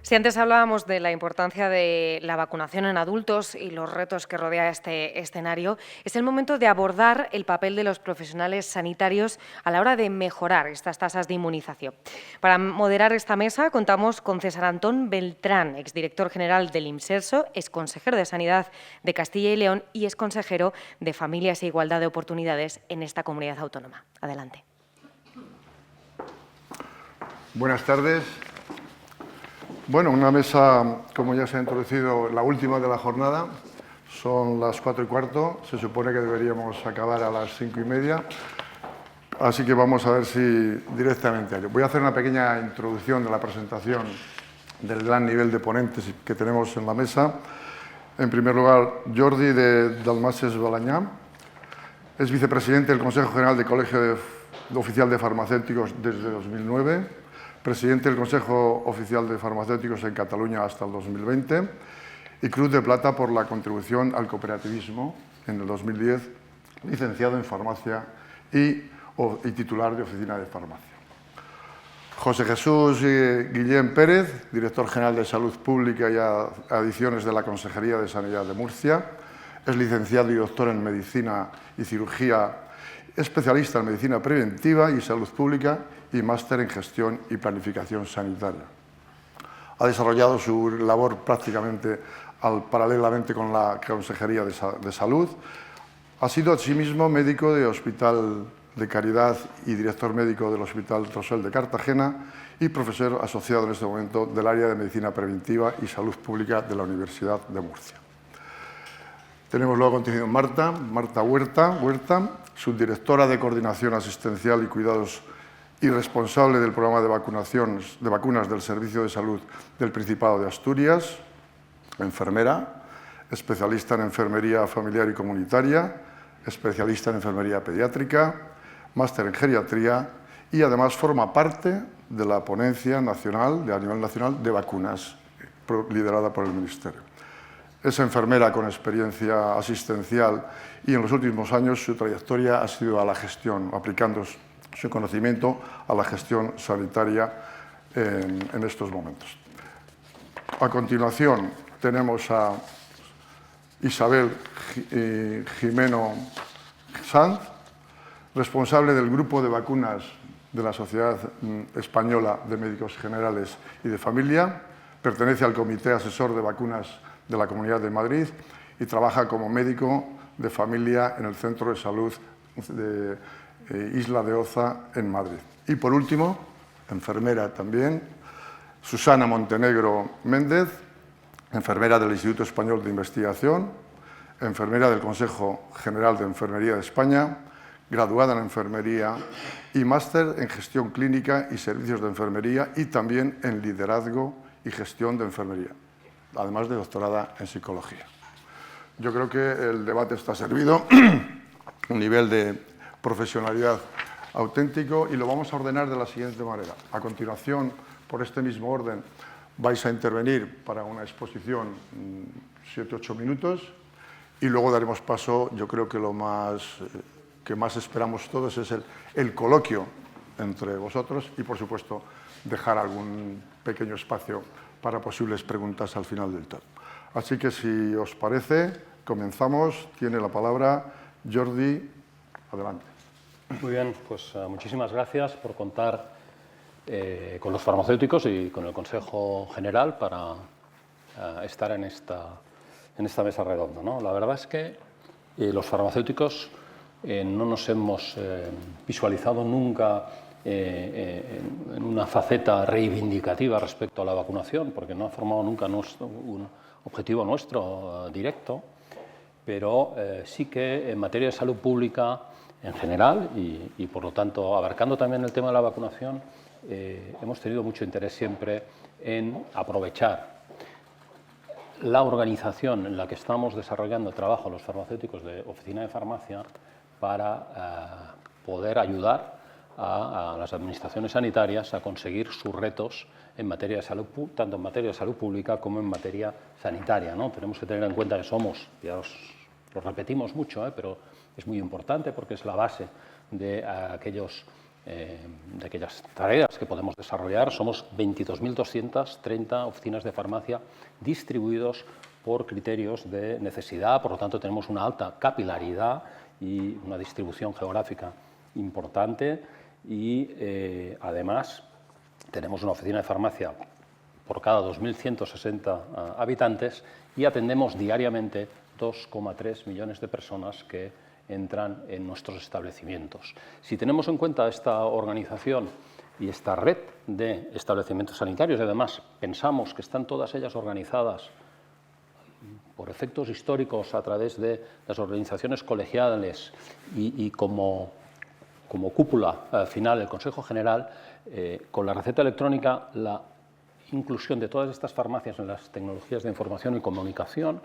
Si antes hablábamos de la importancia de la vacunación en adultos y los retos que rodea este escenario, es el momento de abordar el papel de los profesionales sanitarios a la hora de mejorar estas tasas de inmunización. Para moderar esta mesa contamos con César Antón Beltrán, exdirector general del IMSERSO, exconsejero de Sanidad de Castilla y León y exconsejero de Familias e Igualdad de Oportunidades en esta comunidad autónoma. Adelante. Buenas tardes. Bueno, una mesa, como ya se ha introducido, la última de la jornada. Son las 4:15. Se supone que deberíamos acabar a las 5:30. Así que vamos a ver si directamente. Voy a hacer una pequeña introducción de la presentación del gran nivel de ponentes que tenemos en la mesa. En primer lugar, Jordi de Dalmases Balañá. Es vicepresidente del Consejo General del Colegio Oficial de Farmacéuticos desde 2009. Presidente del Consejo Oficial de Farmacéuticos en Cataluña hasta el 2020 y Cruz de Plata por la contribución al cooperativismo en el 2010, licenciado en farmacia y titular de oficina de farmacia. José Jesús Guillén Pérez, director general de Salud Pública y Adiciones de la Consejería de Sanidad de Murcia, es licenciado y doctor en Medicina y Cirugía, especialista en Medicina Preventiva y Salud Pública y máster en Gestión y Planificación Sanitaria. Ha desarrollado su labor prácticamente paralelamente con la Consejería de Salud. Ha sido asimismo médico de Hospital de Caridad y director médico del Hospital Rosell de Cartagena y profesor asociado en este momento del área de Medicina Preventiva y Salud Pública de la Universidad de Murcia. Tenemos luego a continuación Marta Huerta, subdirectora de Coordinación Asistencial y Cuidados y responsable del programa de vacunas del Servicio de Salud del Principado de Asturias, enfermera, especialista en enfermería familiar y comunitaria, especialista en enfermería pediátrica, máster en geriatría y además forma parte de la ponencia nacional, a nivel nacional, de vacunas, liderada por el Ministerio. Es enfermera con experiencia asistencial y en los últimos años su trayectoria ha sido a la gestión, aplicando su conocimiento a la gestión sanitaria en estos momentos. A continuación tenemos a Isabel Jimeno Sanz, responsable del Grupo de Vacunas de la Sociedad Española de Médicos Generales y de Familia, pertenece al Comité Asesor de Vacunas de la Comunidad de Madrid y trabaja como médico de familia en el Centro de Salud de Isla de Oza en Madrid. Y por último, enfermera también, Susana Montenegro Méndez, enfermera del Instituto Español de Investigación, enfermera del Consejo General de Enfermería de España, graduada en enfermería y máster en gestión clínica y servicios de enfermería y también en liderazgo y gestión de enfermería, además de doctorada en psicología. Yo creo que el debate está servido, un nivel de profesionalidad auténtico, y lo vamos a ordenar de la siguiente manera. A continuación, por este mismo orden, vais a intervenir para una exposición 7-8 minutos y luego daremos paso, yo creo que lo que más esperamos todos es el coloquio entre vosotros y, por supuesto, dejar algún pequeño espacio para posibles preguntas al final del todo. Así que, si os parece, comenzamos. Tiene la palabra Jordi. Adelante. Muy bien, pues muchísimas gracias por contar con los farmacéuticos y con el Consejo General para estar en esta mesa redonda, ¿no? La verdad es que los farmacéuticos no nos hemos visualizado nunca en una faceta reivindicativa respecto a la vacunación, porque no ha formado nunca un objetivo nuestro directo, pero sí que en materia de salud pública en general y por lo tanto abarcando también el tema de la vacunación, hemos tenido mucho interés siempre en aprovechar la organización en la que estamos desarrollando el trabajo los farmacéuticos de oficina de farmacia para poder ayudar a las administraciones sanitarias a conseguir sus retos en materia de salud, tanto en materia de salud pública como en materia sanitaria, ¿no? Tenemos que tener en cuenta que somos, ya lo repetimos mucho, pero es muy importante porque es la base de aquellos de aquellas tareas que podemos desarrollar. Somos 22.230 oficinas de farmacia distribuidos por criterios de necesidad, por lo tanto tenemos una alta capilaridad y una distribución geográfica importante y además tenemos una oficina de farmacia por cada 2.160 habitantes y atendemos diariamente 2,3 millones de personas que entran en nuestros establecimientos. Si tenemos en cuenta esta organización y esta red de establecimientos sanitarios, y además pensamos que están todas ellas organizadas por efectos históricos a través de las organizaciones colegiales y como cúpula final del Consejo General, con la receta electrónica, la inclusión de todas estas farmacias en las tecnologías de información y comunicación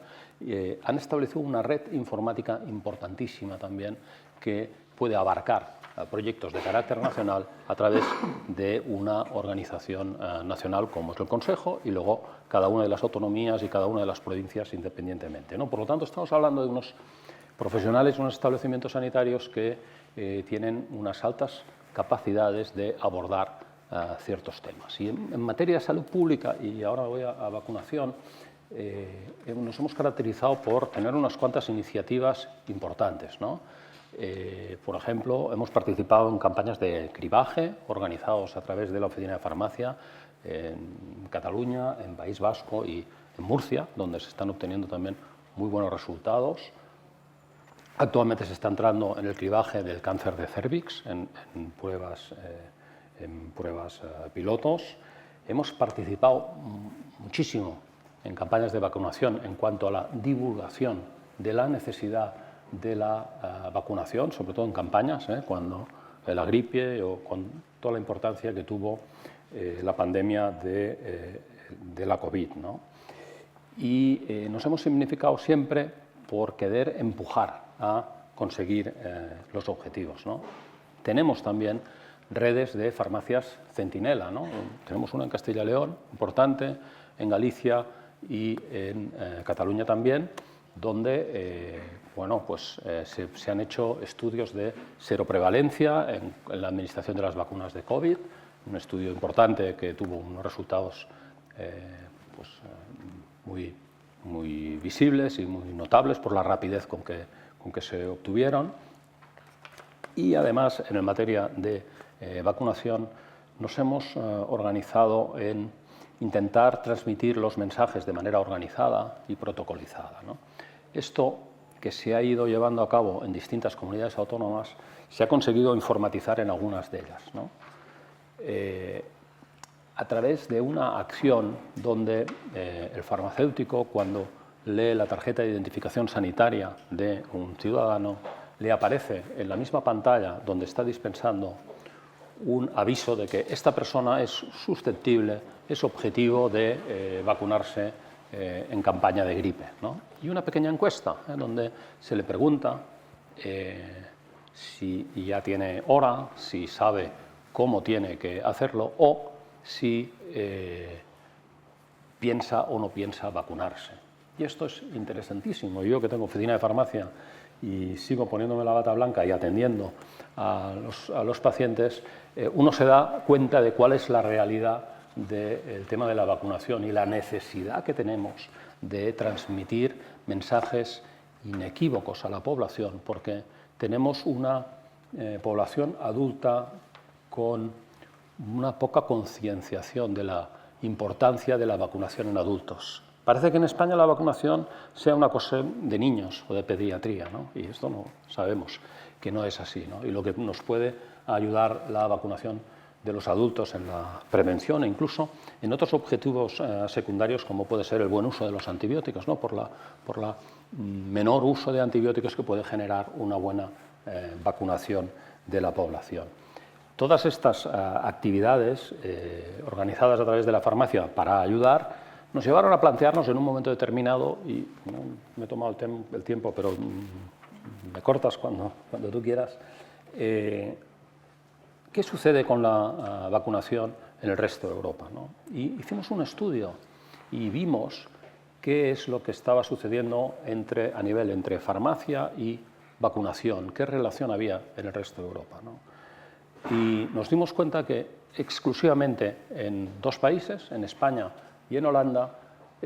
han establecido una red informática importantísima también que puede abarcar proyectos de carácter nacional a través de una organización nacional como es el Consejo y luego cada una de las autonomías y cada una de las provincias independientemente, ¿no? Por lo tanto, estamos hablando de unos profesionales, unos establecimientos sanitarios que tienen unas altas capacidades de abordar ciertos temas. Y en materia de salud pública, y ahora voy a vacunación, nos hemos caracterizado por tener unas cuantas iniciativas importantes, ¿no? Por ejemplo, hemos participado en campañas de cribaje organizados a través de la Oficina de Farmacia en Cataluña, en País Vasco y en Murcia, donde se están obteniendo también muy buenos resultados. Actualmente se está entrando en el cribaje del cáncer de cérvix en pruebas pilotos. Hemos participado muchísimo en campañas de vacunación en cuanto a la divulgación de la necesidad de la vacunación, sobre todo en campañas, cuando la gripe o con toda la importancia que tuvo la pandemia de la COVID, ¿no? Y nos hemos significado siempre por querer empujar a conseguir los objetivos, ¿no? Tenemos también redes de farmacias centinela, ¿no? Tenemos una en Castilla y León, importante, en Galicia y en Cataluña también, donde se han hecho estudios de seroprevalencia en la administración de las vacunas de COVID, un estudio importante que tuvo unos resultados muy visibles y muy notables por la rapidez con que se obtuvieron. Y además, en materia de vacunación, nos hemos organizado en intentar transmitir los mensajes de manera organizada y protocolizada, ¿no? Esto que se ha ido llevando a cabo en distintas comunidades autónomas se ha conseguido informatizar en algunas de ellas, ¿no? A través de una acción donde el farmacéutico, cuando lee la tarjeta de identificación sanitaria de un ciudadano, le aparece en la misma pantalla donde está dispensando un aviso de que esta persona es susceptible, es objetivo de vacunarse en campaña de gripe, ¿no? Y una pequeña encuesta donde se le pregunta si ya tiene hora, si sabe cómo tiene que hacerlo o si piensa o no piensa vacunarse. Y esto es interesantísimo. Yo que tengo oficina de farmacia y sigo poniéndome la bata blanca y atendiendo a los pacientes, uno se da cuenta de cuál es la realidad del tema de la vacunación y la necesidad que tenemos de transmitir mensajes inequívocos a la población, porque tenemos una población adulta con una poca concienciación de la importancia de la vacunación en adultos. Parece que en España la vacunación sea una cosa de niños o de pediatría, ¿no? Y esto no sabemos que no es así, ¿no? Y lo que nos puede ayudar la vacunación de los adultos en la prevención e incluso en otros objetivos secundarios, como puede ser el buen uso de los antibióticos, ¿no? por la menor uso de antibióticos que puede generar una buena vacunación de la población. Todas estas actividades organizadas a través de la farmacia para ayudar nos llevaron a plantearnos en un momento determinado, y no me he tomado el tiempo, pero me cortas cuando tú quieras, ¿qué sucede con la vacunación en el resto de Europa, ¿no? Y hicimos un estudio y vimos qué es lo que estaba sucediendo a nivel entre farmacia y vacunación, qué relación había en el resto de Europa, ¿no? Y nos dimos cuenta que exclusivamente en 2 países, en España y en Holanda,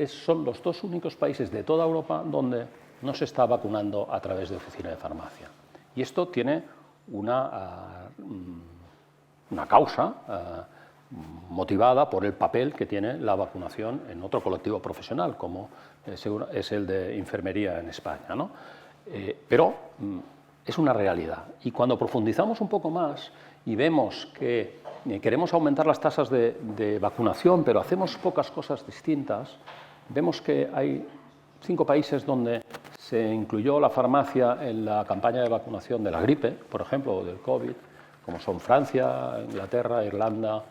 son los 2 únicos países de toda Europa donde no se está vacunando a través de oficina de farmacia. Y esto tiene una causa motivada por el papel que tiene la vacunación en otro colectivo profesional, como es el de enfermería en España, ¿no? Pero es una realidad. Y cuando profundizamos un poco más y vemos que queremos aumentar las tasas de vacunación, pero hacemos pocas cosas distintas, vemos que hay 5 países donde se incluyó la farmacia en la campaña de vacunación de la gripe, por ejemplo, o del COVID, como son Francia, Inglaterra, Irlanda,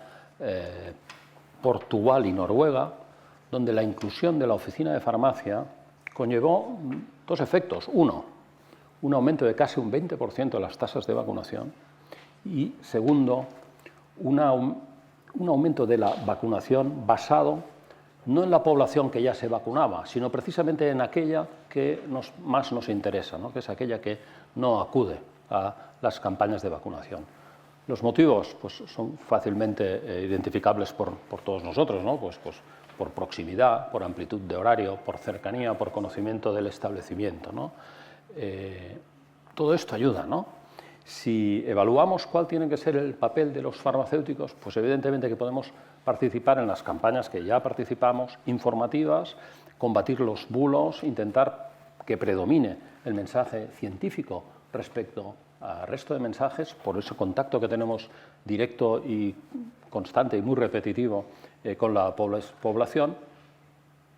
Portugal y Noruega, donde la inclusión de la oficina de farmacia conllevó 2 efectos. Uno, un aumento de casi un 20% de las tasas de vacunación y, segundo, un aumento de la vacunación basado no en la población que ya se vacunaba, sino precisamente en aquella que más nos interesa, ¿no? Que es aquella que no acude a las campañas de vacunación. Los motivos pues, son fácilmente identificables por todos nosotros, ¿no? Pues por proximidad, por amplitud de horario, por cercanía, por conocimiento del establecimiento, ¿no? Todo esto ayuda, ¿no? Si evaluamos cuál tiene que ser el papel de los farmacéuticos, pues evidentemente que podemos participar en las campañas que ya participamos, informativas, combatir los bulos, intentar que predomine el mensaje científico respecto al resto de mensajes, por ese contacto que tenemos directo y constante y muy repetitivo con la población,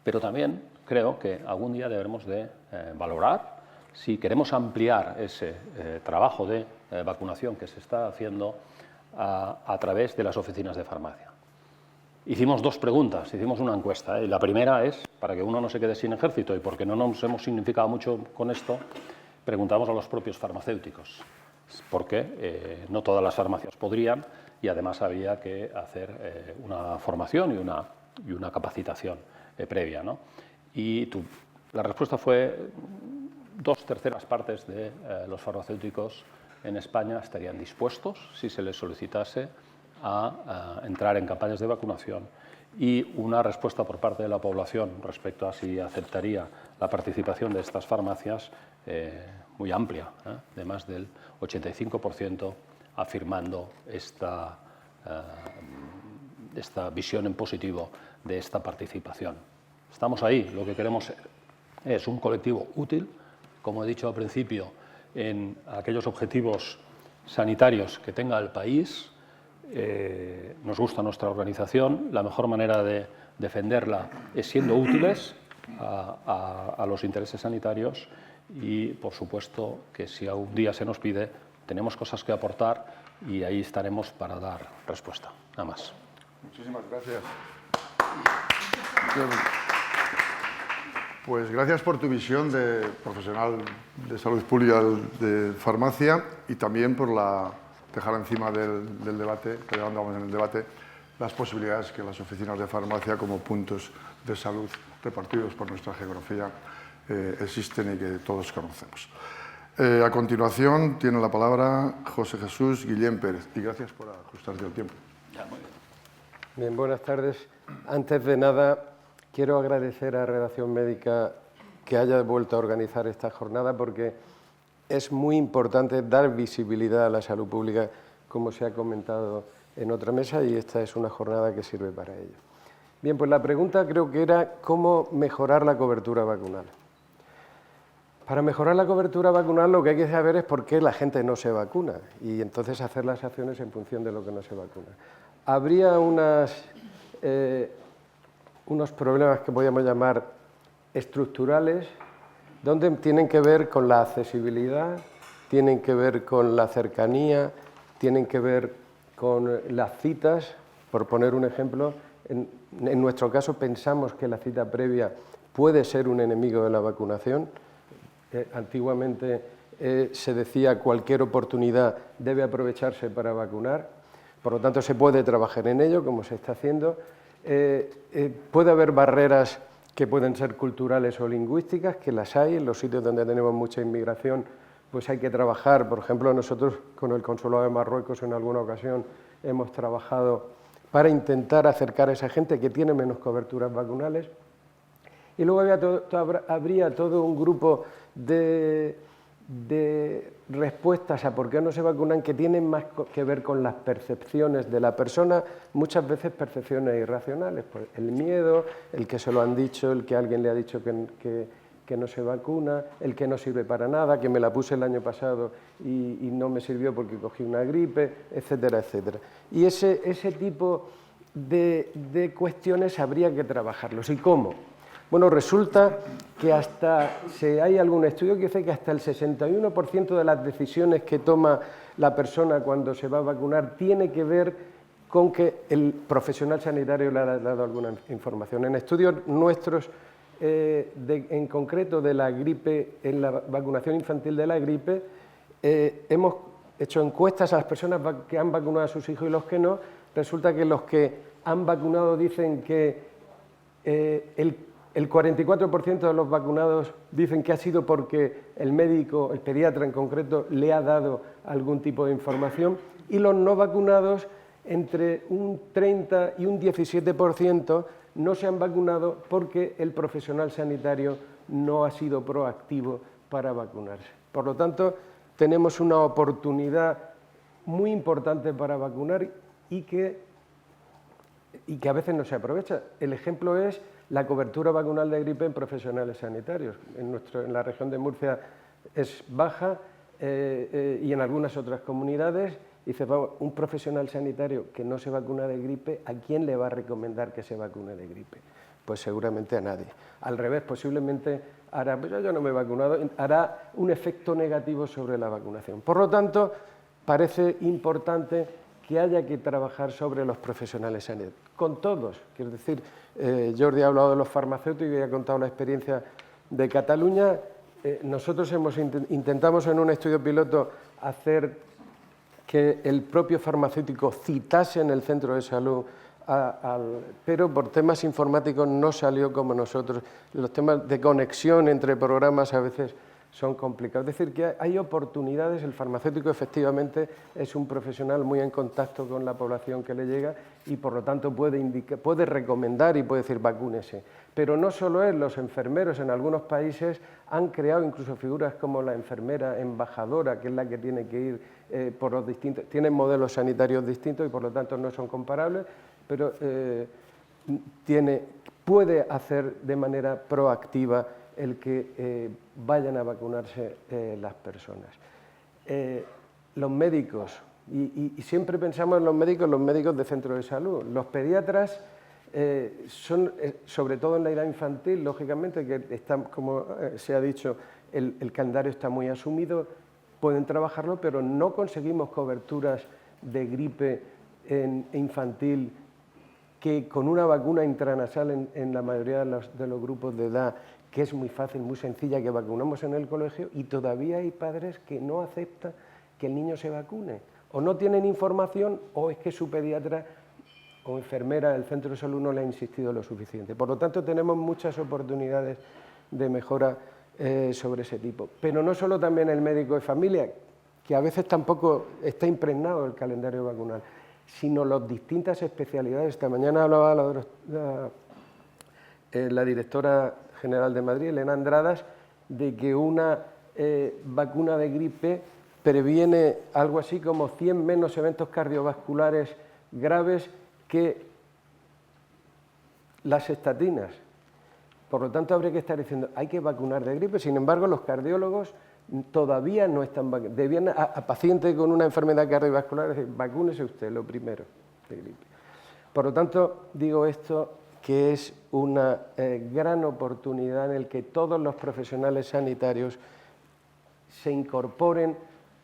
pero también creo que algún día deberemos de valorar si queremos ampliar ese trabajo de vacunación que se está haciendo a través de las oficinas de farmacia. Hicimos 2 preguntas, hicimos una encuesta, y la primera es, para que uno no se quede sin ejército y porque no nos hemos significado mucho con esto, preguntamos a los propios farmacéuticos, porque no todas las farmacias podrían y además había que hacer una formación y una capacitación previa, ¿no? Y la respuesta fue 2/3 partes de los farmacéuticos en España estarían dispuestos, si se les solicitase, a entrar en campañas de vacunación, y una respuesta por parte de la población respecto a si aceptaría la participación de estas farmacias muy amplia, de más del 85%, afirmando esta visión en positivo de esta participación. Estamos ahí, lo que queremos es un colectivo útil, como he dicho al principio, en aquellos objetivos sanitarios que tenga el país. Nos gusta nuestra organización, la mejor manera de defenderla es siendo útiles a los intereses sanitarios y, por supuesto, que si algún día se nos pide, tenemos cosas que aportar y ahí estaremos para dar respuesta. Nada más. Muchísimas gracias. Pues gracias por tu visión de profesional de salud pública de farmacia y también por dejar encima del debate, que ya andamos en el debate, las posibilidades que las oficinas de farmacia como puntos de salud repartidos por nuestra geografía existen y que todos conocemos. A continuación tiene la palabra José Jesús Guillén Pérez y gracias por ajustarte el tiempo. Bien, buenas tardes. Antes de nada, quiero agradecer a Redacción Médica que haya vuelto a organizar esta jornada porque es muy importante dar visibilidad a la salud pública, como se ha comentado en otra mesa, y esta es una jornada que sirve para ello. Bien, pues la pregunta creo que era cómo mejorar la cobertura vacunal. Para mejorar la cobertura vacunal lo que hay que saber es por qué la gente no se vacuna y entonces hacer las acciones en función de lo que no se vacuna. Habría unos problemas que podríamos llamar estructurales, donde tienen que ver con la accesibilidad, tienen que ver con la cercanía, tienen que ver con las citas. Por poner un ejemplo, en nuestro caso pensamos que la cita previa puede ser un enemigo de la vacunación. Antiguamente se decía cualquier oportunidad debe aprovecharse para vacunar, por lo tanto se puede trabajar en ello, como se está haciendo. Puede haber barreras que pueden ser culturales o lingüísticas, que las hay en los sitios donde tenemos mucha inmigración, pues hay que trabajar. Por ejemplo, nosotros con el Consulado de Marruecos en alguna ocasión hemos trabajado para intentar acercar a esa gente que tiene menos coberturas vacunales. Y luego habría todo un grupo de respuestas a por qué no se vacunan que tienen más que ver con las percepciones de la persona, muchas veces percepciones irracionales, pues el miedo, el que se lo han dicho, el que alguien le ha dicho que no se vacuna, el que no sirve para nada, que me la puse el año pasado y no me sirvió porque cogí una gripe, etcétera, etcétera. Y ese tipo de cuestiones habría que trabajarlos. ¿Y cómo? Bueno, resulta que hay algún estudio que dice que hasta el 61% de las decisiones que toma la persona cuando se va a vacunar tiene que ver con que el profesional sanitario le ha dado alguna información. En estudios nuestros, en concreto de la gripe, en la vacunación infantil de la gripe, hemos hecho encuestas a las personas que han vacunado a sus hijos y los que no. Resulta que los que han vacunado dicen que el 44% de los vacunados dicen que ha sido porque el médico, el pediatra en concreto, le ha dado algún tipo de información, y los no vacunados, entre un 30 y un 17%, no se han vacunado porque el profesional sanitario no ha sido proactivo para vacunarse. Por lo tanto, tenemos una oportunidad muy importante para vacunar y que a veces no se aprovecha. El ejemplo es la cobertura vacunal de gripe en profesionales sanitarios. En la región de Murcia es baja y en algunas otras comunidades. Dice, vamos, un profesional sanitario que no se vacuna de gripe, ¿a quién le va a recomendar que se vacune de gripe? Pues seguramente a nadie. Al revés, posiblemente hará, pues yo no me he vacunado, hará un efecto negativo sobre la vacunación. Por lo tanto, parece importante que haya que trabajar sobre los profesionales sanitarios, con todos. Quiero decir, Jordi ha hablado de los farmacéuticos y ha contado la experiencia de Cataluña. Nosotros intentamos en un estudio piloto hacer que el propio farmacéutico citase en el centro de salud, pero por temas informáticos no salió como nosotros. Los temas de conexión entre programas a veces son complicados. Es decir, que hay oportunidades. El farmacéutico efectivamente es un profesional muy en contacto con la población que le llega y por lo tanto puede recomendar y puede decir vacúnese. Pero no solo él, los enfermeros en algunos países han creado incluso figuras como la enfermera embajadora, que es la que tiene que ir por los distintos, tienen modelos sanitarios distintos y por lo tanto no son comparables, pero puede hacer de manera proactiva el que vayan a vacunarse las personas. Los médicos, y siempre pensamos en los médicos de centro de salud. Los pediatras son, sobre todo en la edad infantil, lógicamente, que están, como se ha dicho, el calendario está muy asumido, pueden trabajarlo, pero no conseguimos coberturas de gripe infantil que con una vacuna intranasal en la mayoría de los grupos de edad, que es muy fácil, muy sencilla, que vacunamos en el colegio, y todavía hay padres que no aceptan que el niño se vacune. O no tienen información, o es que su pediatra o enfermera del centro de salud no le ha insistido lo suficiente. Por lo tanto, tenemos muchas oportunidades de mejora sobre ese tipo. Pero no solo también el médico de familia, que a veces tampoco está impregnado el calendario vacunal, sino las distintas especialidades. Esta mañana hablaba la directora general de Madrid, Elena Andradas, de que una vacuna de gripe previene algo así como 100 menos eventos cardiovasculares graves que las estatinas. Por lo tanto, habría que estar diciendo, hay que vacunar de gripe. Sin embargo, los cardiólogos todavía no están vacunando. Debían a pacientes con una enfermedad cardiovascular decir, vacúnese usted, lo primero, de gripe. Por lo tanto, digo esto, que es una gran oportunidad en la que todos los profesionales sanitarios se incorporen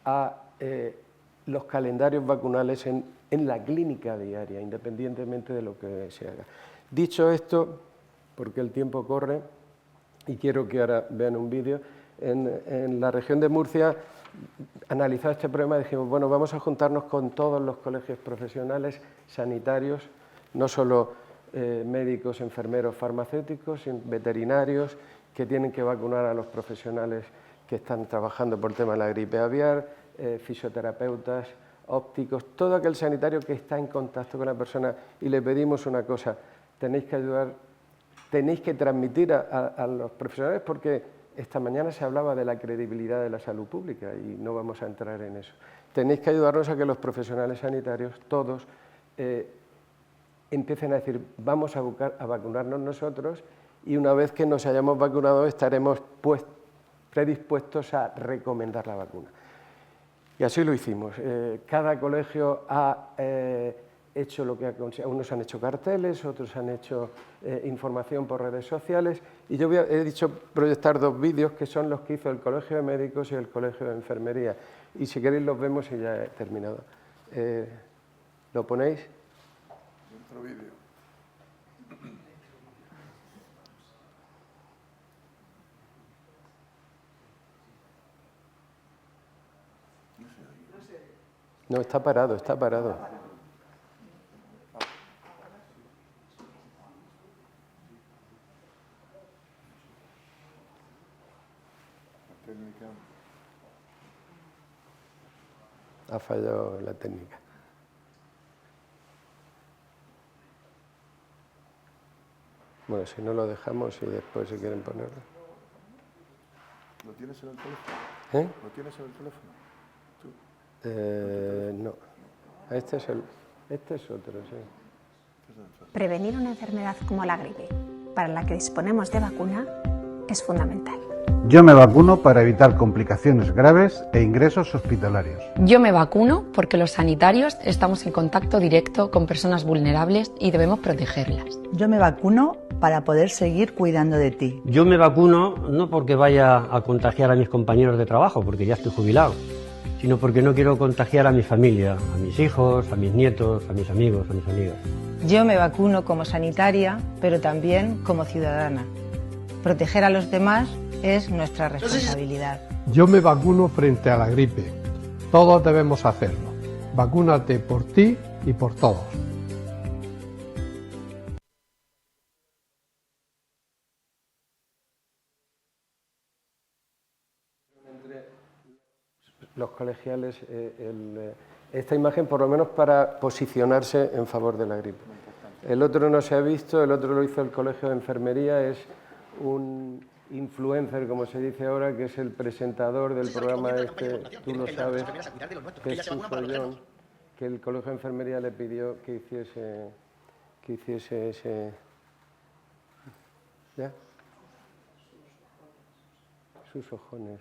a los calendarios vacunales en la clínica diaria, independientemente de lo que se haga. Dicho esto, porque el tiempo corre y quiero que ahora vean un vídeo, en la región de Murcia, analizado este problema, dijimos, bueno, vamos a juntarnos con todos los colegios profesionales sanitarios, no solo médicos, enfermeros, farmacéuticos, veterinarios, que tienen que vacunar a los profesionales que están trabajando por el tema de la gripe aviar, fisioterapeutas, ópticos, todo aquel sanitario que está en contacto con la persona, y le pedimos una cosa: tenéis que ayudar, tenéis que transmitir a los profesionales, porque esta mañana se hablaba de la credibilidad de la salud pública y no vamos a entrar en eso. Tenéis que ayudarnos a que los profesionales sanitarios, todos, empiecen a decir, vamos a vacunarnos nosotros, y una vez que nos hayamos vacunado estaremos predispuestos a recomendar la vacuna. Y así lo hicimos. Cada colegio ha hecho lo que ha... Unos han hecho carteles, otros han hecho información por redes sociales, y yo he dicho proyectar 2 vídeos que son los que hizo el Colegio de Médicos y el Colegio de Enfermería. Y si queréis los vemos y ya he terminado. ¿Lo ponéis? Otro vídeo. No, está parado, está parado. Ha fallado la técnica. Bueno, si no lo dejamos y después si quieren ponerlo. ¿Lo tienes en el teléfono? ¿Lo tienes en el teléfono? No. Este es otro, sí. Prevenir una enfermedad como la gripe, para la que disponemos de vacuna, es fundamental. Yo me vacuno para evitar complicaciones graves e ingresos hospitalarios. Yo me vacuno porque los sanitarios estamos en contacto directo con personas vulnerables y debemos protegerlas. Yo me vacuno para poder seguir cuidando de ti. Yo me vacuno no porque vaya a contagiar a mis compañeros de trabajo, porque ya estoy jubilado, sino porque no quiero contagiar a mi familia, a mis hijos, a mis nietos, a mis amigos, a mis amigas. Yo me vacuno como sanitaria, pero también como ciudadana. Proteger a los demás es nuestra responsabilidad. Yo me vacuno frente a la gripe. Todos debemos hacerlo. Vacúnate por ti y por todos. Los colegiales, esta imagen por lo menos para posicionarse en favor de la gripe. El otro no se ha visto, el otro lo hizo el Colegio de Enfermería, es un influencer, como se dice ahora, que es el presentador del programa este, tú lo sabes, Jesús Ollón, que el Colegio de Enfermería le pidió que hiciese ese... ¿Ya? Sus ojones.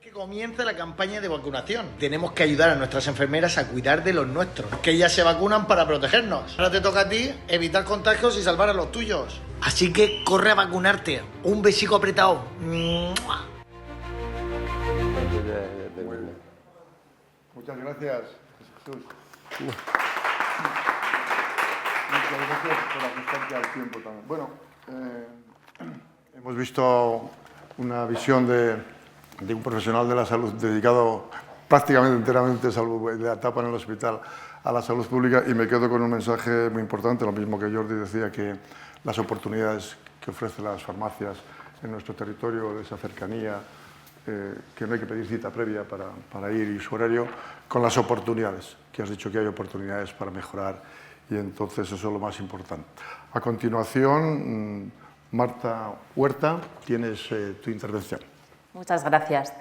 Que comience la campaña de vacunación. Tenemos que ayudar a nuestras enfermeras a cuidar de los nuestros, que ellas se vacunan para protegernos. Ahora te toca a ti evitar contagios y salvar a los tuyos. Así que corre a vacunarte. Un besico apretado. Muchas gracias, Jesús. Muchas gracias por ajustarte al tiempo también. Bueno, hemos visto una visión de un profesional de la salud dedicado prácticamente enteramente, salvo la etapa en el hospital, a la salud pública, y me quedo con un mensaje muy importante, lo mismo que Jordi decía, que las oportunidades que ofrecen las farmacias en nuestro territorio, de esa cercanía, que no hay que pedir cita previa para ir, y su horario, con las oportunidades, que has dicho que hay oportunidades para mejorar, y entonces eso es lo más importante. A continuación, Marta Huerta, tienes tu intervención. Muchas gracias.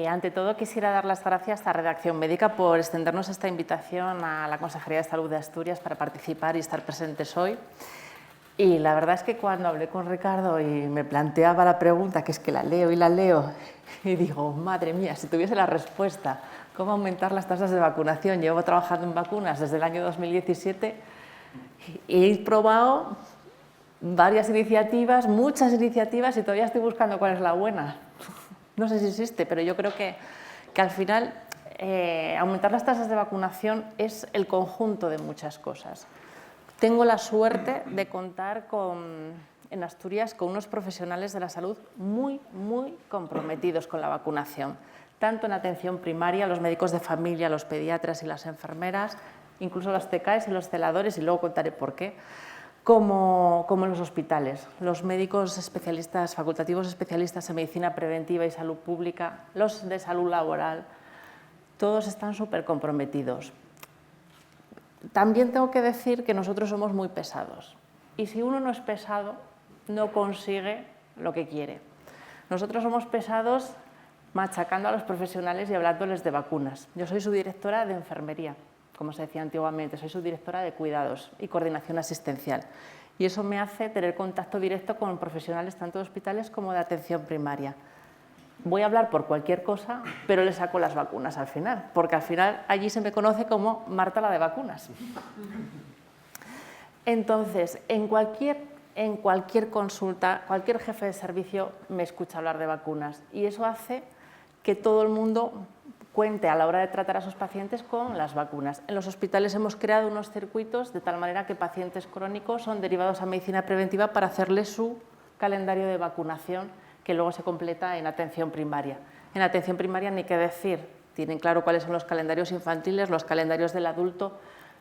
Ante todo, quisiera dar las gracias a Redacción Médica por extendernos esta invitación a la Consejería de Salud de Asturias para participar y estar presentes hoy. Y la verdad es que cuando hablé con Ricardo y me planteaba la pregunta, que es que la leo y digo, madre mía, si tuviese la respuesta, ¿cómo aumentar las tasas de vacunación? Llevo trabajando en vacunas desde el año 2017 y he probado varias iniciativas, muchas iniciativas, y todavía estoy buscando cuál es la buena. No sé si existe, pero yo creo que al final aumentar las tasas de vacunación es el conjunto de muchas cosas. Tengo la suerte de contar en Asturias con unos profesionales de la salud muy, muy comprometidos con la vacunación, tanto en atención primaria, los médicos de familia, los pediatras y las enfermeras, incluso los TCAEs y los celadores, y luego contaré por qué, como en los hospitales. Los médicos especialistas, facultativos especialistas en medicina preventiva y salud pública, los de salud laboral, todos están súper comprometidos. También tengo que decir que nosotros somos muy pesados y si uno no es pesado no consigue lo que quiere. Nosotros somos pesados machacando a los profesionales y hablándoles de vacunas. Yo soy subdirectora de enfermería, como se decía antiguamente, soy subdirectora de cuidados y coordinación asistencial. Y eso me hace tener contacto directo con profesionales tanto de hospitales como de atención primaria. Voy a hablar por cualquier cosa, pero le saco las vacunas al final, porque al final allí se me conoce como Marta la de vacunas. Entonces, en cualquier consulta, cualquier jefe de servicio me escucha hablar de vacunas y eso hace que todo el mundo cuente a la hora de tratar a sus pacientes con las vacunas. En los hospitales hemos creado unos circuitos de tal manera que pacientes crónicos son derivados a medicina preventiva para hacerles su calendario de vacunación que luego se completa en atención primaria. En atención primaria ni qué decir, tienen claro cuáles son los calendarios infantiles, los calendarios del adulto.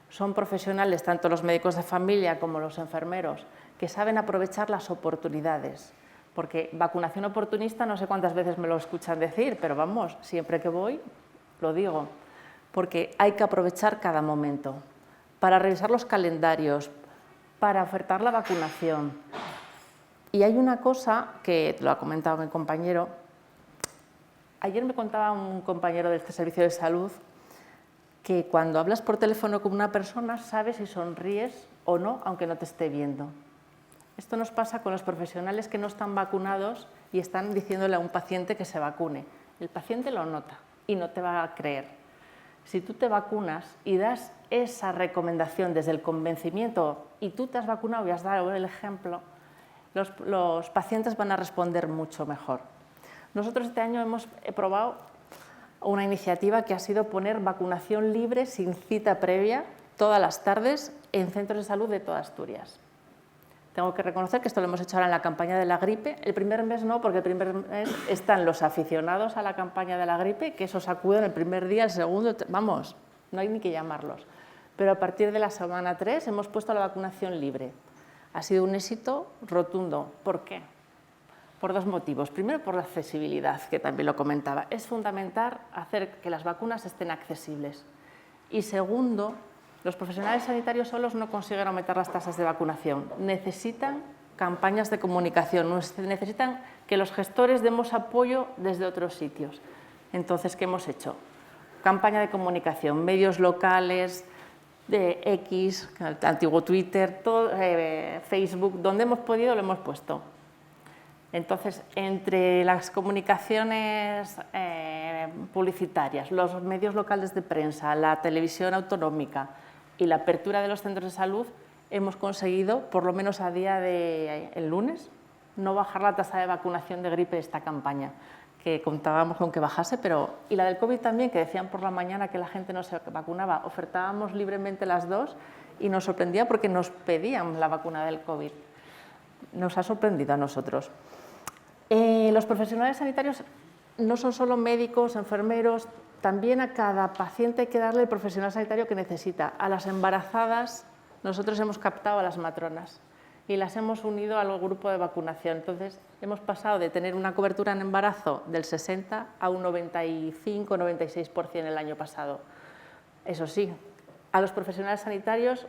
Son profesionales, tanto los médicos de familia como los enfermeros, que saben aprovechar las oportunidades. Porque vacunación oportunista, no sé cuántas veces me lo escuchan decir, pero vamos, siempre que voy lo digo, porque hay que aprovechar cada momento para revisar los calendarios, para ofertar la vacunación. Y hay una cosa que lo ha comentado mi compañero. Ayer me contaba un compañero de este servicio de salud que cuando hablas por teléfono con una persona sabes si sonríes o no, aunque no te esté viendo. Esto nos pasa con los profesionales que no están vacunados y están diciéndole a un paciente que se vacune. El paciente lo nota y no te va a creer. Si tú te vacunas y das esa recomendación desde el convencimiento y tú te has vacunado y has dado el ejemplo, los pacientes van a responder mucho mejor. Nosotros este año hemos probado una iniciativa que ha sido poner vacunación libre sin cita previa todas las tardes en centros de salud de toda Asturias. Tengo que reconocer que esto lo hemos hecho ahora en la campaña de la gripe. El primer mes no, porque el primer mes están los aficionados a la campaña de la gripe, que esos acuden el primer día, el segundo, vamos, no hay ni que llamarlos. Pero a partir de la semana 3 hemos puesto la vacunación libre. Ha sido un éxito rotundo. ¿Por qué? Por dos motivos. Primero, por la accesibilidad, que también lo comentaba. Es fundamental hacer que las vacunas estén accesibles. Y segundo, los profesionales sanitarios solos no consiguen aumentar las tasas de vacunación. Necesitan campañas de comunicación, necesitan que los gestores demos apoyo desde otros sitios. Entonces, ¿qué hemos hecho? Campaña de comunicación, medios locales, de X, el antiguo Twitter, todo, Facebook, donde hemos podido lo hemos puesto. Entonces, entre las comunicaciones publicitarias, los medios locales de prensa, la televisión autonómica y la apertura de los centros de salud, hemos conseguido, por lo menos a día del lunes, no bajar la tasa de vacunación de gripe de esta campaña, que contábamos con que bajase, y la del COVID también, que decían por la mañana que la gente no se vacunaba. Ofertábamos libremente las dos y nos sorprendía porque nos pedían la vacuna del COVID. Nos ha sorprendido a nosotros. Los profesionales sanitarios no son solo médicos, enfermeros, también a cada paciente hay que darle el profesional sanitario que necesita. A las embarazadas, nosotros hemos captado a las matronas y las hemos unido al grupo de vacunación. Entonces, hemos pasado de tener una cobertura en embarazo del 60 a un 95-96% el año pasado. Eso sí, a los profesionales sanitarios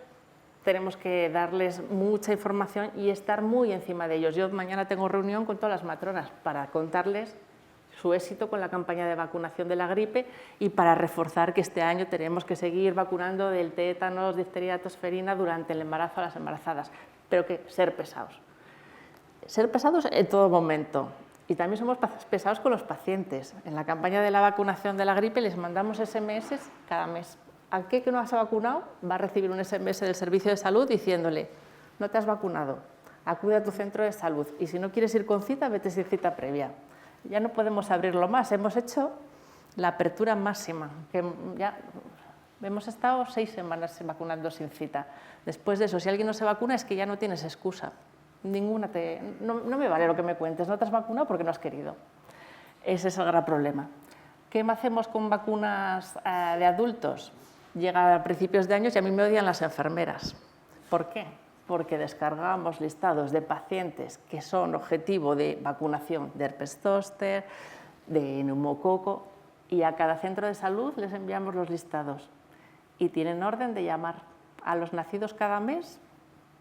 tenemos que darles mucha información y estar muy encima de ellos. Yo mañana tengo reunión con todas las matronas para contarles su éxito con la campaña de vacunación de la gripe y para reforzar que este año tenemos que seguir vacunando del tétanos, difteria, tosferina durante el embarazo a las embarazadas, pero que ser pesados. Ser pesados en todo momento. Y también somos pesados con los pacientes. En la campaña de la vacunación de la gripe les mandamos SMS cada mes. Aquel que no se ha vacunado va a recibir un SMS del servicio de salud diciéndole: no te has vacunado, acude a tu centro de salud y si no quieres ir con cita, vete sin cita previa. Ya no podemos abrirlo más, hemos hecho la apertura máxima, que ya hemos estado 6 semanas vacunando sin cita. Después de eso, si alguien no se vacuna es que ya no tienes excusa, no me vale lo que me cuentes, no te has vacunado porque no has querido. Ese es el gran problema. ¿Qué hacemos con vacunas de adultos? Llega a principios de años y a mí me odian las enfermeras. ¿Por qué? porque descargamos listados de pacientes que son objetivo de vacunación de herpes zóster, de neumococo, y a cada centro de salud les enviamos los listados y tienen orden de llamar a los nacidos cada mes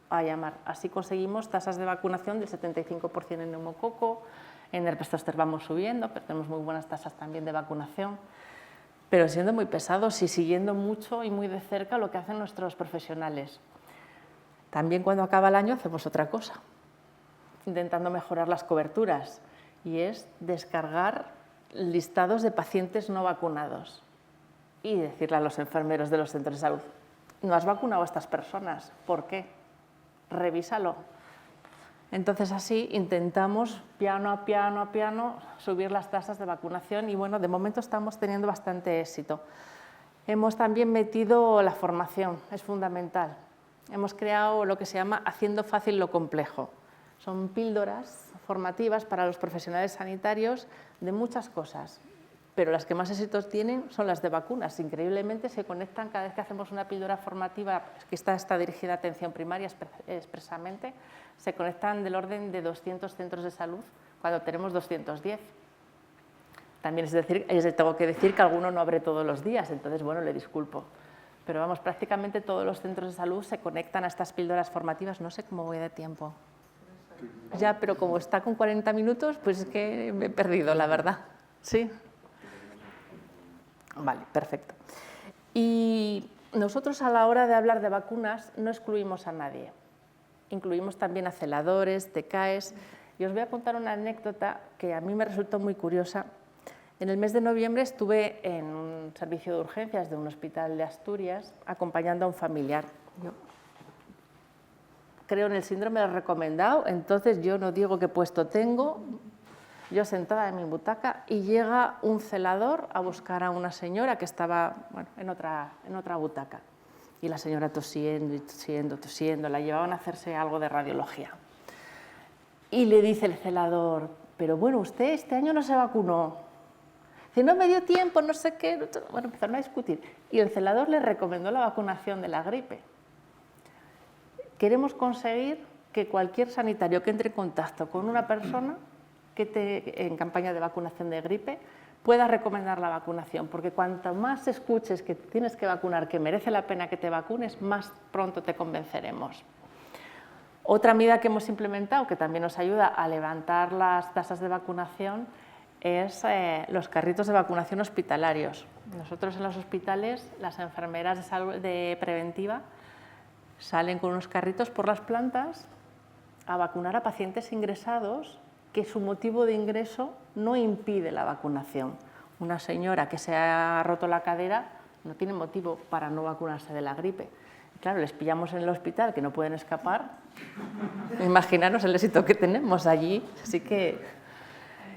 a llamar. Así conseguimos tasas de vacunación del 75% en neumococo, en herpes zóster vamos subiendo, pero tenemos muy buenas tasas también de vacunación, pero siendo muy pesados y siguiendo mucho y muy de cerca lo que hacen nuestros profesionales. También cuando acaba el año hacemos otra cosa, intentando mejorar las coberturas, y es descargar listados de pacientes no vacunados y decirle a los enfermeros de los centros de salud: no has vacunado a estas personas, ¿por qué? Revísalo. Entonces así intentamos piano a piano subir las tasas de vacunación y bueno, de momento estamos teniendo bastante éxito. Hemos también metido la formación, es fundamental. Hemos creado lo que se llama Haciendo fácil lo complejo. Son píldoras formativas para los profesionales sanitarios de muchas cosas, pero las que más éxitos tienen son las de vacunas. Increíblemente se conectan cada vez que hacemos una píldora formativa, que está dirigida a atención primaria expresamente, se conectan del orden de 200 centros de salud cuando tenemos 210. También tengo que decir que alguno no abre todos los días, entonces bueno, le disculpo. Pero vamos, prácticamente todos los centros de salud se conectan a estas píldoras formativas. No sé cómo voy de tiempo. Ya, pero como está con 40 minutos, pues es que me he perdido, la verdad. ¿Sí? Vale, perfecto. Y nosotros a la hora de hablar de vacunas no excluimos a nadie. Incluimos también a celadores, TCAEs. Y os voy a contar una anécdota que a mí me resultó muy curiosa. En el mes de noviembre estuve en un servicio de urgencias de un hospital de Asturias acompañando a un familiar. Yo creo en el síndrome del recomendado, entonces yo no digo qué puesto tengo, yo sentada en mi butaca y llega un celador a buscar a una señora que estaba en otra butaca. Y la señora tosiendo y tosiendo, la llevaban a hacerse algo de radiología. Y le dice el celador: pero bueno, usted este año no se vacunó. Dice: no me dio tiempo, no sé qué. Bueno, empezaron a discutir. Y el celador le recomendó la vacunación de la gripe. Queremos conseguir que cualquier sanitario que entre en contacto con una persona que esté en campaña de vacunación de gripe pueda recomendar la vacunación, porque cuanto más escuches que tienes que vacunar, que merece la pena que te vacunes, más pronto te convenceremos. Otra medida que hemos implementado, que también nos ayuda a levantar las tasas de vacunación, es los carritos de vacunación hospitalarios. Nosotros en los hospitales, las enfermeras de salud preventiva salen con unos carritos por las plantas a vacunar a pacientes ingresados que su motivo de ingreso no impide la vacunación. Una señora que se ha roto la cadera no tiene motivo para no vacunarse de la gripe. Claro, les pillamos en el hospital que no pueden escapar. Imaginaros el éxito que tenemos allí. Así que,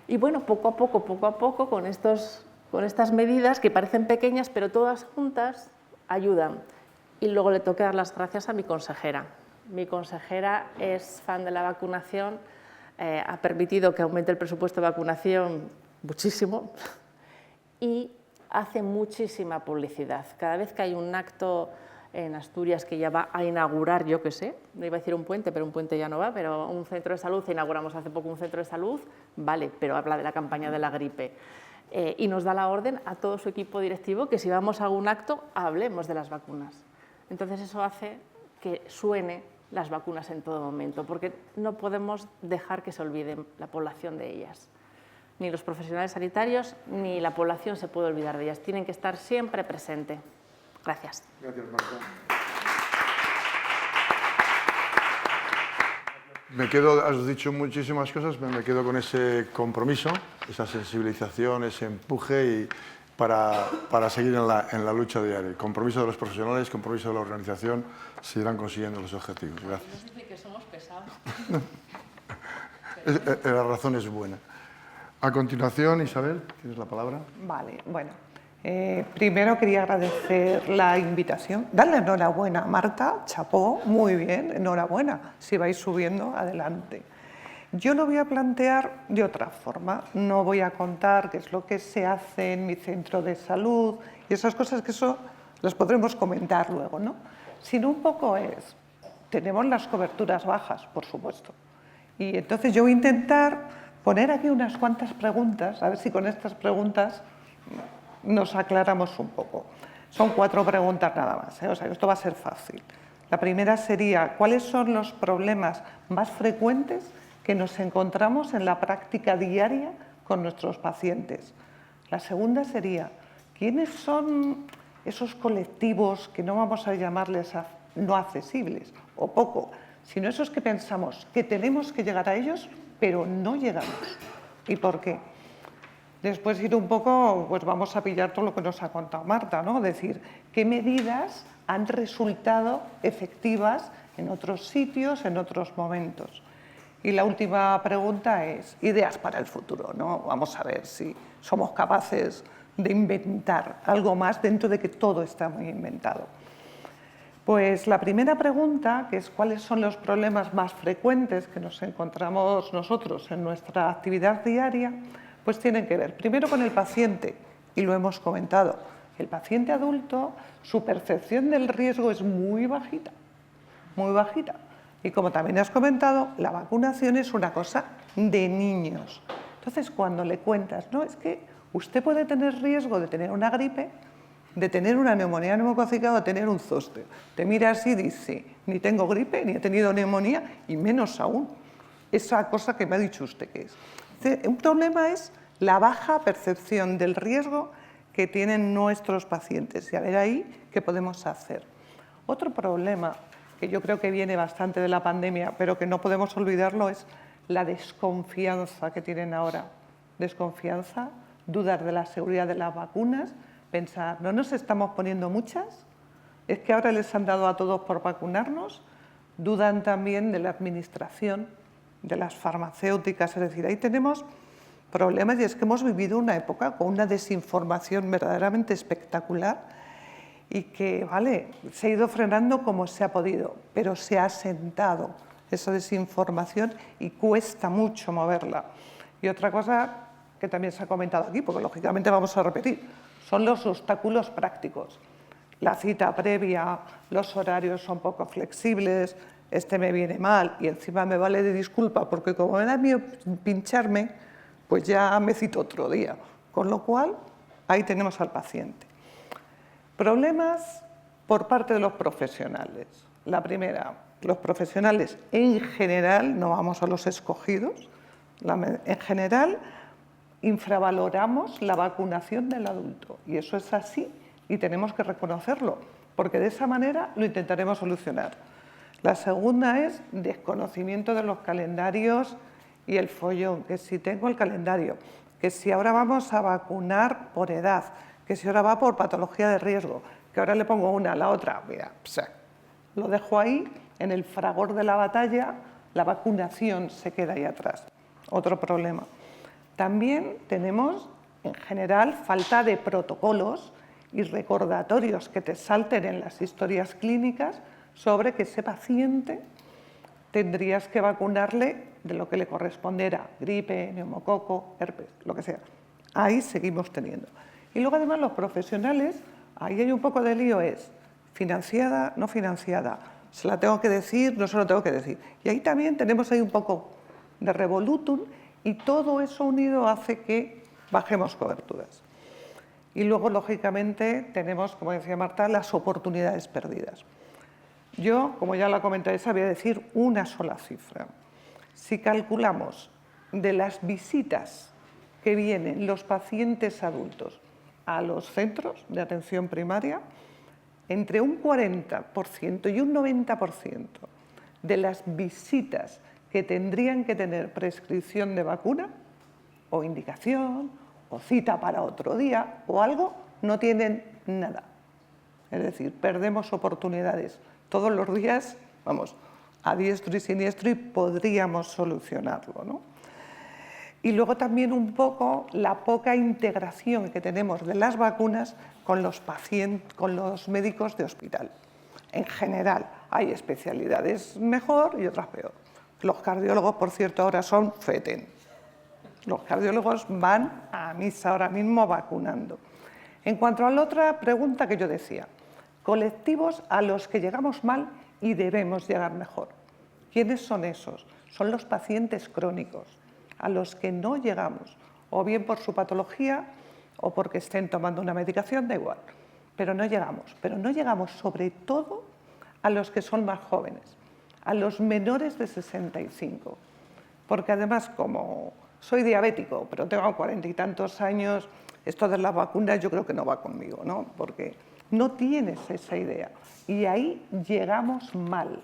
y bueno, poco a poco, con estas medidas que parecen pequeñas, pero todas juntas ayudan. Y luego le tengo que dar las gracias a mi consejera. Mi consejera es fan de la vacunación, ha permitido que aumente el presupuesto de vacunación muchísimo y hace muchísima publicidad. Cada vez que hay un acto en Asturias que ya va a inaugurar, yo qué sé, no iba a decir un puente, pero un puente ya no va, pero un centro de salud, inauguramos hace poco un centro de salud, vale, pero habla de la campaña de la gripe. Y nos da la orden a todo su equipo directivo que si vamos a algún acto, hablemos de las vacunas. Entonces eso hace que suene las vacunas en todo momento, porque no podemos dejar que se olvide la población de ellas. Ni los profesionales sanitarios ni la población se puede olvidar de ellas, tienen que estar siempre presentes. Gracias. Gracias, Marta. Has dicho muchísimas cosas, me quedo con ese compromiso, esa sensibilización, ese empuje y para seguir en la lucha diaria. El compromiso de los profesionales, compromiso de la organización, se irán consiguiendo los objetivos. Gracias. No dice que somos pesados. La razón es buena. A continuación, Isabel, tienes la palabra. Vale, bueno. Primero quería agradecer la invitación. Darle enhorabuena a Marta, chapó, muy bien, enhorabuena. Si vais subiendo, adelante. Yo lo voy a plantear de otra forma. No voy a contar qué es lo que se hace en mi centro de salud y esas cosas que eso las podremos comentar luego, ¿no? Sino un poco es tenemos las coberturas bajas, por supuesto. Y entonces yo voy a intentar poner aquí unas cuantas preguntas, a ver si con estas preguntas nos aclaramos un poco. Son 4 preguntas nada más, o sea, esto va a ser fácil. La primera sería, ¿cuáles son los problemas más frecuentes que nos encontramos en la práctica diaria con nuestros pacientes? La segunda sería, ¿quiénes son esos colectivos que no vamos a llamarles no accesibles o poco, sino esos que pensamos que tenemos que llegar a ellos, pero no llegamos? ¿Y por qué? Después ir un poco, pues vamos a pillar todo lo que nos ha contado Marta, ¿no? Es decir, ¿qué medidas han resultado efectivas en otros sitios, en otros momentos? Y la última pregunta es, ideas para el futuro, ¿no? Vamos a ver si somos capaces de inventar algo más dentro de que todo está muy inventado. Pues la primera pregunta, que es cuáles son los problemas más frecuentes que nos encontramos nosotros en nuestra actividad diaria, pues tienen que ver primero con el paciente, y lo hemos comentado. El paciente adulto, su percepción del riesgo es muy bajita, muy bajita. Y como también has comentado, la vacunación es una cosa de niños. Entonces, cuando le cuentas, no, es que usted puede tener riesgo de tener una gripe, de tener una neumonía neumocócica o de tener un zóster. Te mira así y dice, ni tengo gripe, ni he tenido neumonía, y menos aún esa cosa que me ha dicho usted que es. Un problema es la baja percepción del riesgo que tienen nuestros pacientes y a ver ahí qué podemos hacer. Otro problema que yo creo que viene bastante de la pandemia, pero que no podemos olvidarlo, es la desconfianza que tienen ahora. Desconfianza, dudar de la seguridad de las vacunas, pensar, ¿no nos estamos poniendo muchas? ¿Es que ahora les han dado a todos por vacunarnos? Dudan también de la administración, de las farmacéuticas, es decir, ahí tenemos problemas y es que hemos vivido una época con una desinformación verdaderamente espectacular y que, vale, se ha ido frenando como se ha podido, pero se ha asentado esa desinformación y cuesta mucho moverla. Y otra cosa que también se ha comentado aquí, porque lógicamente vamos a repetir, son los obstáculos prácticos. La cita previa, los horarios son poco flexibles, este me viene mal y encima me vale de disculpa porque como me da miedo pincharme, pues ya me cito otro día. Con lo cual, ahí tenemos al paciente. Problemas por parte de los profesionales. La primera, los profesionales en general, no vamos a los escogidos, en general infravaloramos la vacunación del adulto y eso es así y tenemos que reconocerlo porque de esa manera lo intentaremos solucionar. La segunda es desconocimiento de los calendarios y el follón, que si tengo el calendario, que si ahora vamos a vacunar por edad, que si ahora va por patología de riesgo, que ahora le pongo una a la otra, mira, lo dejo ahí, en el fragor de la batalla, la vacunación se queda ahí atrás. Otro problema. También tenemos, en general, falta de protocolos y recordatorios que te salten en las historias clínicas sobre que ese paciente tendrías que vacunarle de lo que le correspondiera, gripe, neumococo, herpes, lo que sea. Ahí seguimos teniendo. Y luego además los profesionales, ahí hay un poco de lío, es financiada, no financiada, se la tengo que decir, no se lo tengo que decir. Y ahí también tenemos ahí un poco de revolutum y todo eso unido hace que bajemos coberturas. Y luego, lógicamente, tenemos, como decía Marta, las oportunidades perdidas. Yo, como ya la comenté, voy a decir una sola cifra. Si calculamos de las visitas que vienen los pacientes adultos a los centros de atención primaria, entre un 40% y un 90% de las visitas que tendrían que tener prescripción de vacuna o indicación o cita para otro día o algo, no tienen nada. Es decir, perdemos oportunidades todos los días, vamos, a diestro y siniestro y podríamos solucionarlo, ¿no? Y luego también un poco la poca integración que tenemos de las vacunas con los pacientes, con los médicos de hospital. En general, hay especialidades mejor y otras peor. Los cardiólogos, por cierto, ahora son FETEN. Los cardiólogos van a misa ahora mismo vacunando. En cuanto a la otra pregunta que yo decía, colectivos a los que llegamos mal y debemos llegar mejor. ¿Quiénes son esos? Son los pacientes crónicos, a los que no llegamos, o bien por su patología o porque estén tomando una medicación, da igual, pero no llegamos sobre todo a los que son más jóvenes, a los menores de 65, porque además como soy diabético, pero tengo 40 y tantos años, esto de las vacunas yo creo que no va conmigo, ¿no? Porque no tienes esa idea y ahí llegamos mal,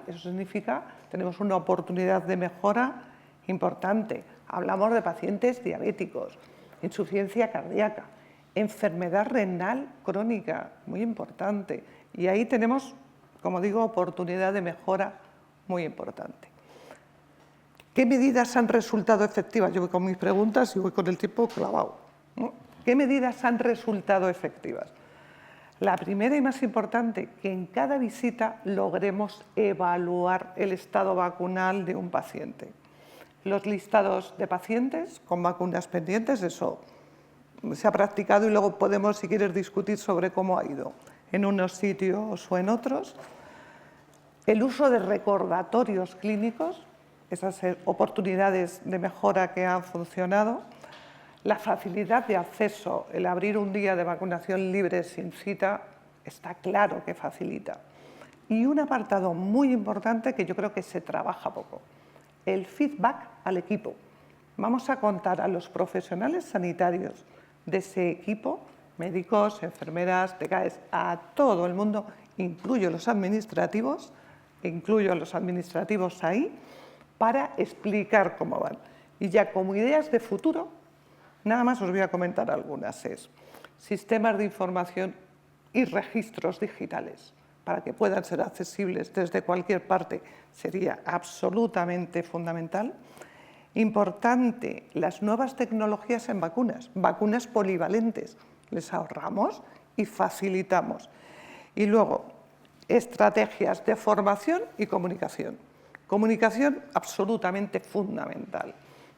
eso significa tenemos una oportunidad de mejora importante. Hablamos de pacientes diabéticos, insuficiencia cardíaca, enfermedad renal crónica, muy importante. Y ahí tenemos, como digo, oportunidad de mejora muy importante. ¿Qué medidas han resultado efectivas? Yo voy con mis preguntas y voy con el tiempo clavado, ¿no? ¿Qué medidas han resultado efectivas? La primera y más importante, que en cada visita logremos evaluar el estado vacunal de un paciente. Los listados de pacientes con vacunas pendientes, eso se ha practicado y luego podemos, si quieres, discutir sobre cómo ha ido en unos sitios o en otros. El uso de recordatorios clínicos, esas oportunidades de mejora que han funcionado. La facilidad de acceso, el abrir un día de vacunación libre sin cita, está claro que facilita. Y un apartado muy importante que yo creo que se trabaja poco, el feedback al equipo. Vamos a contar a los profesionales sanitarios de ese equipo, médicos, enfermeras, TKs, a todo el mundo, incluyo a los administrativos ahí, para explicar cómo van. Y ya como ideas de futuro, nada más os voy a comentar algunas, es sistemas de información y registros digitales para que puedan ser accesibles desde cualquier parte, sería absolutamente fundamental. Importante, las nuevas tecnologías en vacunas polivalentes, les ahorramos y facilitamos. Y luego, estrategias de formación y comunicación. Comunicación absolutamente fundamental,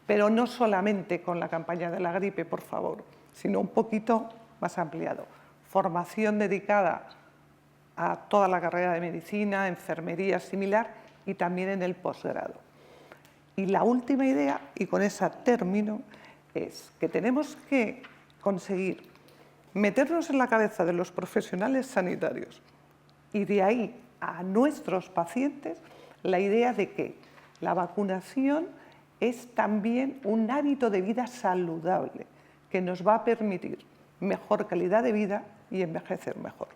pero no solamente con la campaña de la gripe, por favor, sino un poquito más ampliado. Formación dedicada a toda la carrera de medicina, enfermería similar y también en el posgrado. Y la última idea, y con esa termino, es que tenemos que conseguir meternos en la cabeza de los profesionales sanitarios y de ahí a nuestros pacientes la idea de que la vacunación es también un hábito de vida saludable que nos va a permitir mejor calidad de vida y envejecer mejor.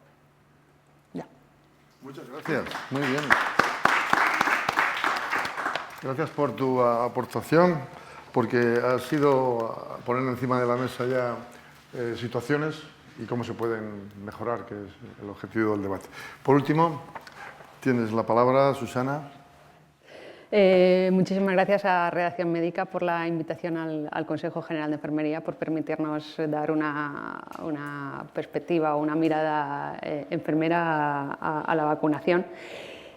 Ya. Muchas gracias. Muy bien. Gracias por tu aportación, porque ha sido poner encima de la mesa ya situaciones y cómo se pueden mejorar, que es el objetivo del debate. Por último, tienes la palabra, Susana. Muchísimas gracias a Redacción Médica por la invitación al Consejo General de Enfermería, por permitirnos dar una perspectiva o una mirada enfermera a la vacunación.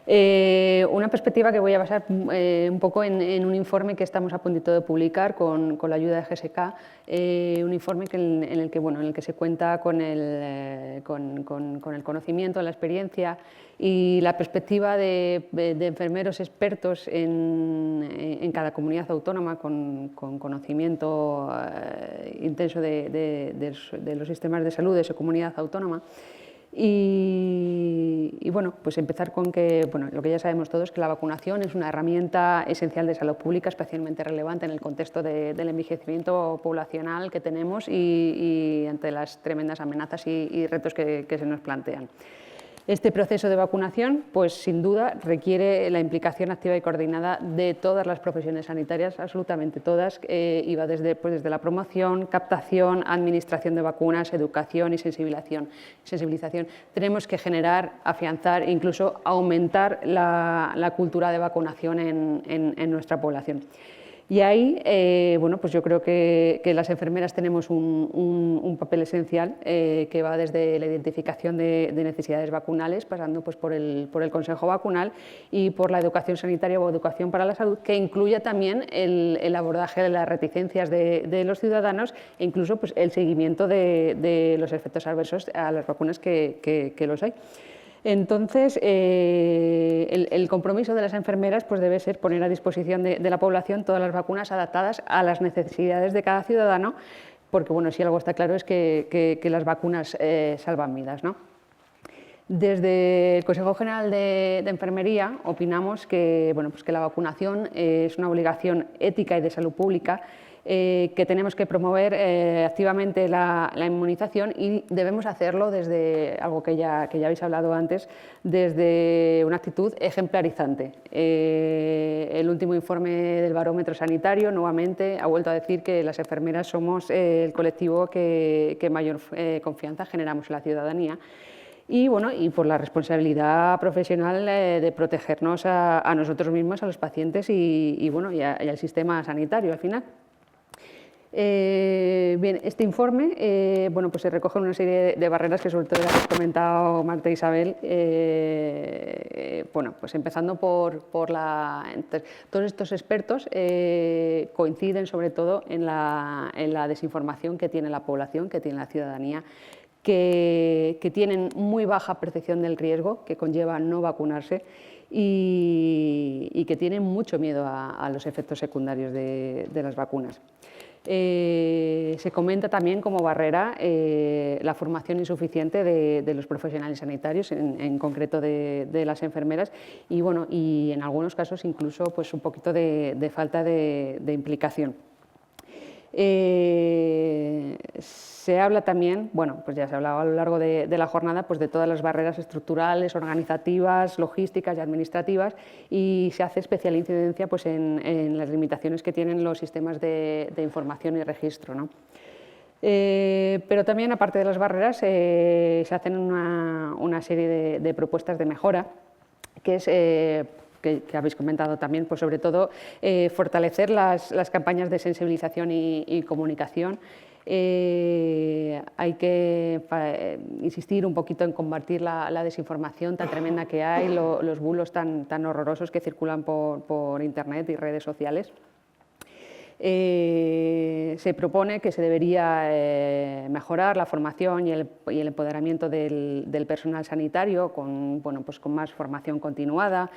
Una perspectiva que voy a basar un poco en un informe que estamos a puntito de publicar con la ayuda de GSK, un informe en el que se cuenta con el conocimiento, la experiencia y la perspectiva de enfermeros expertos en cada comunidad autónoma con conocimiento intenso de los sistemas de salud de su comunidad autónoma. Y bueno, pues empezar con que, lo que ya sabemos todos, que la vacunación es una herramienta esencial de salud pública, especialmente relevante en el contexto del envejecimiento poblacional que tenemos y ante las tremendas amenazas y retos que se nos plantean. Este proceso de vacunación, pues sin duda, requiere la implicación activa y coordinada de todas las profesiones sanitarias, absolutamente todas, y va desde la promoción, captación, administración de vacunas, educación y sensibilización. Tenemos que generar, afianzar e incluso aumentar la cultura de vacunación en nuestra población. Y ahí, pues yo creo que las enfermeras tenemos un papel esencial que va desde la identificación de necesidades vacunales, pasando pues, por el consejo vacunal y por la educación sanitaria o educación para la salud, que incluya también el abordaje de las reticencias de los ciudadanos e incluso pues, el seguimiento de los efectos adversos a las vacunas que los hay. Entonces, el compromiso de las enfermeras pues, debe ser poner a disposición de la población todas las vacunas adaptadas a las necesidades de cada ciudadano, porque bueno, si algo está claro es que las vacunas salvan vidas, ¿no? Desde el Consejo General de Enfermería opinamos que, bueno, pues que la vacunación es una obligación ética y de salud pública, que tenemos que promover activamente la inmunización y debemos hacerlo desde algo que ya habéis hablado antes, desde una actitud ejemplarizante. El último informe del barómetro sanitario nuevamente ha vuelto a decir que las enfermeras somos el colectivo que mayor confianza generamos en la ciudadanía. Y, bueno, y por la responsabilidad profesional de protegernos a nosotros mismos, a los pacientes y al sistema sanitario al final. Bien, este informe bueno, pues se recoge una serie de barreras que sobre todo ya habéis comentado Marta e Isabel, bueno, pues empezando por todos estos expertos coinciden sobre todo en la desinformación que tiene la población, que tiene la ciudadanía, que tienen muy baja percepción del riesgo que conlleva no vacunarse y que tienen mucho miedo a los efectos secundarios de las vacunas. Se comenta también como barrera la formación insuficiente de los profesionales sanitarios, en concreto de las enfermeras, y, bueno, y en algunos casos incluso pues, un poquito de falta de implicación. Se habla también, bueno, pues ya se ha hablado a lo largo de la jornada, pues de todas las barreras estructurales, organizativas, logísticas y administrativas, y se hace especial incidencia pues, en las limitaciones que tienen los sistemas de información y registro, ¿no? Pero también, aparte de las barreras, se hacen una serie de propuestas de mejora, que es que habéis comentado también, pues sobre todo fortalecer las campañas de sensibilización y comunicación. Hay que insistir un poquito en combatir la desinformación tan tremenda que hay, los bulos tan horrorosos que circulan por Internet y redes sociales. Se propone que se debería mejorar la formación y el empoderamiento del personal sanitario con más formación continuada.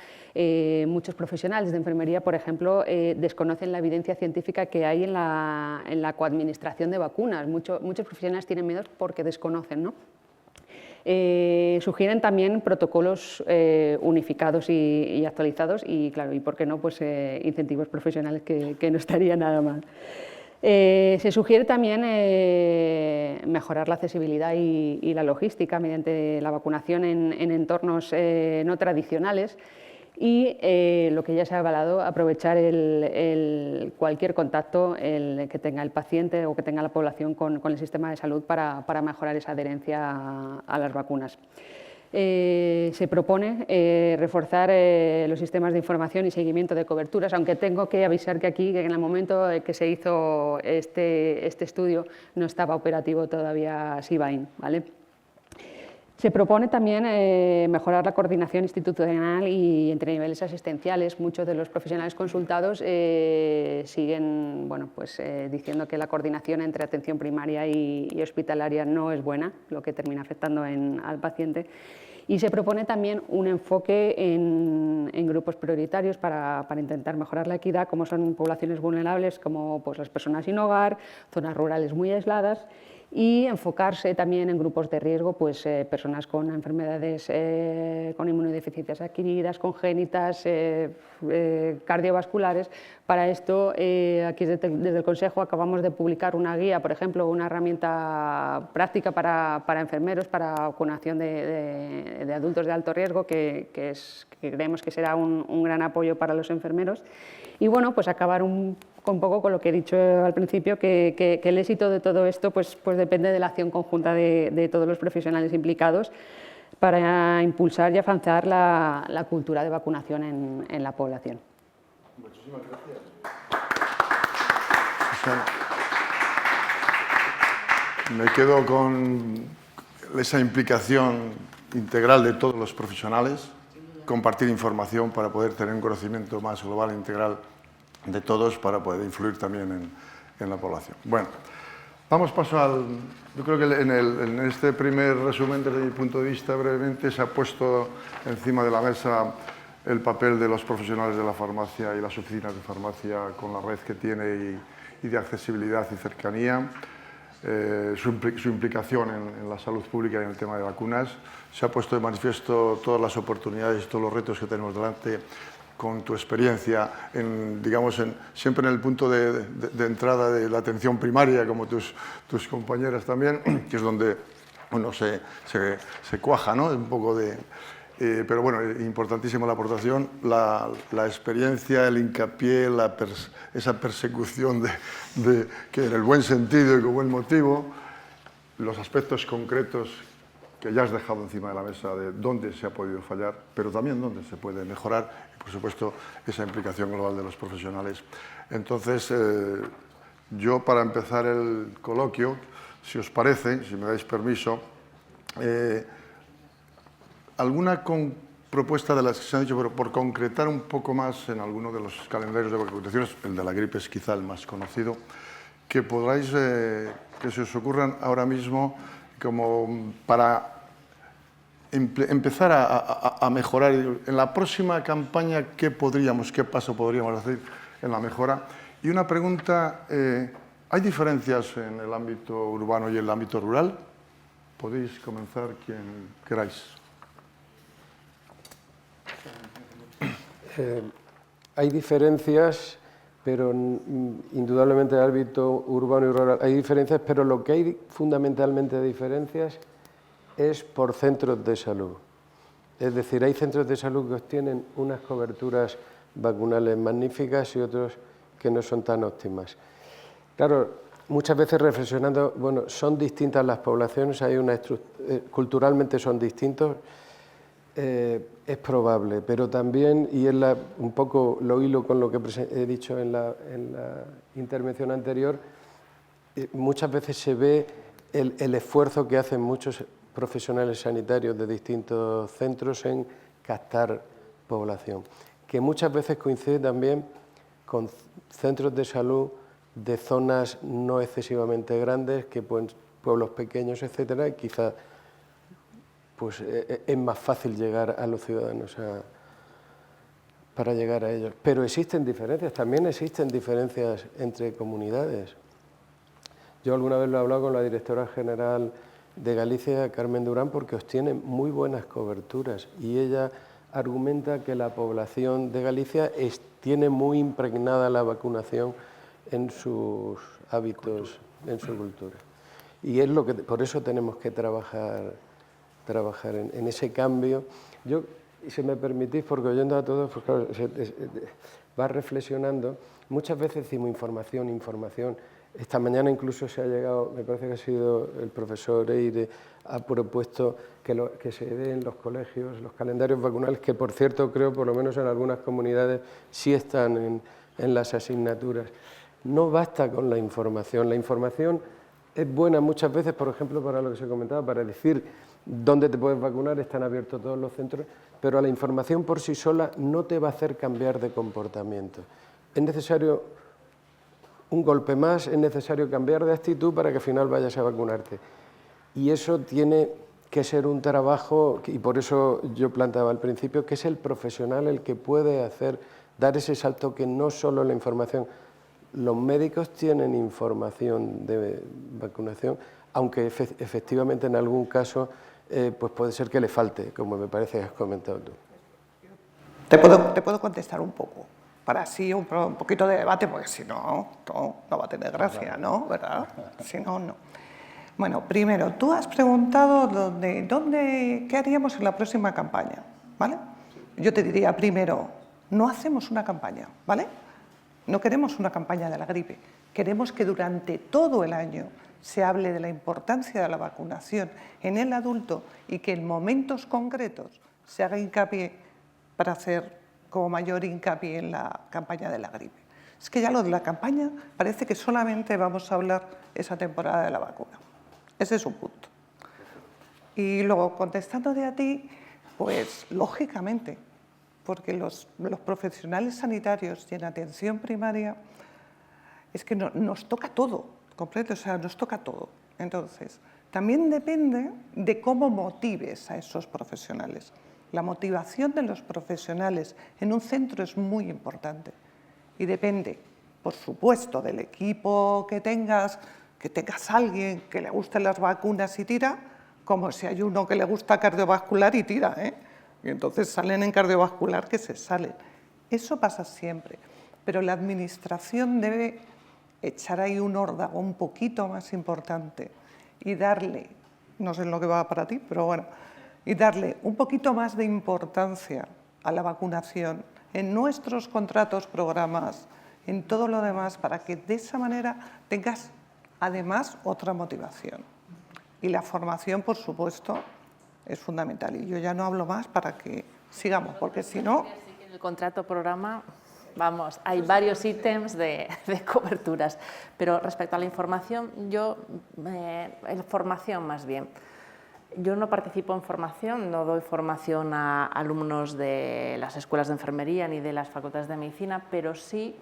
Muchos profesionales de enfermería, por ejemplo, desconocen la evidencia científica que hay en la coadministración de vacunas. Muchos profesionales tienen miedo porque desconocen, ¿no? Sugieren también protocolos unificados y actualizados y, claro, y por qué no, pues incentivos profesionales que no estaría nada mal. Se sugiere también mejorar la accesibilidad y la logística mediante la vacunación en entornos no tradicionales y, lo que ya se ha avalado, aprovechar cualquier contacto que tenga el paciente o que tenga la población con el sistema de salud para mejorar esa adherencia a las vacunas. Se propone reforzar los sistemas de información y seguimiento de coberturas, aunque tengo que avisar que aquí, que en el momento que se hizo este estudio, no estaba operativo todavía SIVAIN, ¿vale? Se propone también mejorar la coordinación institucional y entre niveles asistenciales. Muchos de los profesionales consultados siguen diciendo que la coordinación entre atención primaria y hospitalaria no es buena, lo que termina afectando al paciente. Y se propone también un enfoque en grupos prioritarios para intentar mejorar la equidad, como son poblaciones vulnerables, como pues, las personas sin hogar, zonas rurales muy aisladas, y enfocarse también en grupos de riesgo, pues personas con enfermedades con inmunodeficiencias adquiridas, congénitas, cardiovasculares. Para esto, aquí desde el Consejo acabamos de publicar una guía, por ejemplo, una herramienta práctica para enfermeros, para vacunación de adultos de alto riesgo, que creemos que será un gran apoyo para los enfermeros. Y bueno, pues acabar un poco con lo que he dicho al principio, que el éxito de todo esto pues depende de la acción conjunta de todos los profesionales implicados para impulsar y avanzar la cultura de vacunación en la población. Muchísimas gracias. Me quedo con esa implicación integral de todos los profesionales, compartir información para poder tener un conocimiento más global e integral de todos para poder influir también en la población. Bueno, Damos paso al... Yo creo que en este primer resumen, desde mi punto de vista, brevemente, se ha puesto encima de la mesa el papel de los profesionales de la farmacia y las oficinas de farmacia con la red que tiene y de accesibilidad y cercanía, su implicación en la salud pública y en el tema de vacunas. Se ha puesto de manifiesto todas las oportunidades y todos los retos que tenemos delante con tu experiencia, siempre en el punto de entrada de la atención primaria, como tus compañeras también, que es donde uno se cuaja, ¿no? Un poco de... pero bueno, importantísima la aportación, la experiencia, el hincapié, esa persecución que en el buen sentido y con buen motivo, los aspectos concretos que ya has dejado encima de la mesa de dónde se ha podido fallar, pero también dónde se puede mejorar, y por supuesto esa implicación global de los profesionales. Entonces, yo para empezar el coloquio, si os parece, si me dais permiso, alguna propuesta de las que se han dicho, pero por concretar un poco más en alguno de los calendarios de vacunaciones, el de la gripe es quizá el más conocido, que podáis, que se os ocurran ahora mismo como para empezar a mejorar. En la próxima campaña, ¿qué paso podríamos hacer en la mejora? Y una pregunta, ¿hay diferencias en el ámbito urbano y en el ámbito rural? Podéis comenzar quien queráis. Hay diferencias, pero indudablemente en el ámbito urbano y rural hay diferencias, pero lo que hay fundamentalmente de diferencias es por centros de salud. Es decir, hay centros de salud que obtienen unas coberturas vacunales magníficas y otros que no son tan óptimas. Claro, muchas veces reflexionando, bueno, son distintas las poblaciones, culturalmente son distintos, es probable, pero también, y es un poco lo hilo con lo que he dicho en la intervención anterior, muchas veces se ve el esfuerzo que hacen muchos profesionales sanitarios de distintos centros en captar población, que muchas veces coincide también con centros de salud de zonas no excesivamente grandes, que pueblos pequeños, etcétera, y quizá pues es más fácil llegar a los ciudadanos para llegar a ellos. Pero existen diferencias, también existen diferencias entre comunidades. Yo alguna vez lo he hablado con la directora general de Galicia, Carmen Durán, porque obtiene muy buenas coberturas y ella argumenta que la población de Galicia tiene muy impregnada la vacunación en sus hábitos, en su cultura. Y es por eso tenemos que trabajar en ese cambio. Yo, si me permitís, porque oyendo a todos, pues claro, va reflexionando, muchas veces decimos información. Esta mañana incluso se ha llegado, me parece que ha sido el profesor Eire, ha propuesto que se dé en los colegios los calendarios vacunales, que por cierto creo, por lo menos en algunas comunidades, sí están en las asignaturas. No basta con la información es buena muchas veces, por ejemplo, para lo que se comentaba, para decir dónde te puedes vacunar, están abiertos todos los centros, pero la información por sí sola no te va a hacer cambiar de comportamiento. Es necesario un golpe más, es necesario cambiar de actitud para que al final vayas a vacunarte. Y eso tiene que ser un trabajo, y por eso yo planteaba al principio, que es el profesional el que puede dar ese salto, que no solo la información. Los médicos tienen información de vacunación, aunque efectivamente en algún caso pues puede ser que le falte, como me parece que has comentado tú. Te puedo contestar un poco, para así un poquito de debate, porque si no va a tener gracia, ¿no? ¿Verdad? Si no, no. Bueno, primero, tú has preguntado qué haríamos en la próxima campaña, ¿vale? Yo te diría primero, no hacemos una campaña, ¿vale? No queremos una campaña de la gripe, queremos que durante todo el año se hable de la importancia de la vacunación en el adulto y que en momentos concretos se haga hincapié para hacer como mayor hincapié en la campaña de la gripe. Es que ya lo de la campaña parece que solamente vamos a hablar esa temporada de la vacuna. Ese es un punto. Y luego, contestándote a ti, pues lógicamente, porque los profesionales sanitarios y en atención primaria es que nos toca todo, ¿comprende? O sea, nos toca todo. Entonces, también depende de cómo motives a esos profesionales. La motivación de los profesionales en un centro es muy importante y depende, por supuesto, del equipo que tengas alguien que le gusten las vacunas y tira, como si hay uno que le gusta cardiovascular y tira, ¿eh? Y entonces salen en cardiovascular que se salen. Eso pasa siempre, pero la administración debe echar ahí un órdago un poquito más importante y darle, no sé en lo que va para ti, pero bueno, y darle un poquito más de importancia a la vacunación en nuestros contratos, programas, en todo lo demás, para que de esa manera tengas además otra motivación. Y la formación, por supuesto, es fundamental. Y yo ya no hablo más para que sigamos, porque si no... En el contrato programa, vamos, hay varios ítems de coberturas. Pero respecto a la información, formación más bien. Yo no participo en formación, no doy formación a alumnos de las escuelas de enfermería ni de las facultades de medicina, pero sí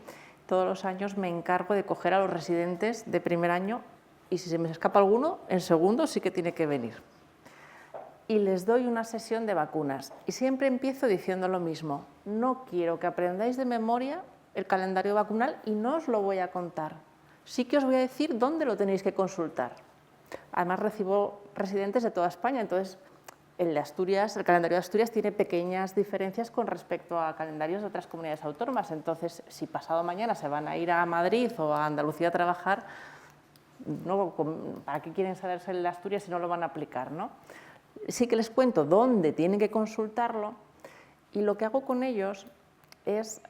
todos los años me encargo de coger a los residentes de primer año y si se me escapa alguno, en segundo sí que tiene que venir. Y les doy una sesión de vacunas y siempre empiezo diciendo lo mismo, no quiero que aprendáis de memoria el calendario vacunal y no os lo voy a contar. Sí que os voy a decir dónde lo tenéis que consultar. Además recibo residentes de toda España, entonces el calendario de Asturias tiene pequeñas diferencias con respecto a calendarios de otras comunidades autónomas, entonces si pasado mañana se van a ir a Madrid o a Andalucía a trabajar, no, ¿para qué quieren saberse el de Asturias si no lo van a aplicar, ¿no? Sí que les cuento dónde tienen que consultarlo y lo que hago con ellos es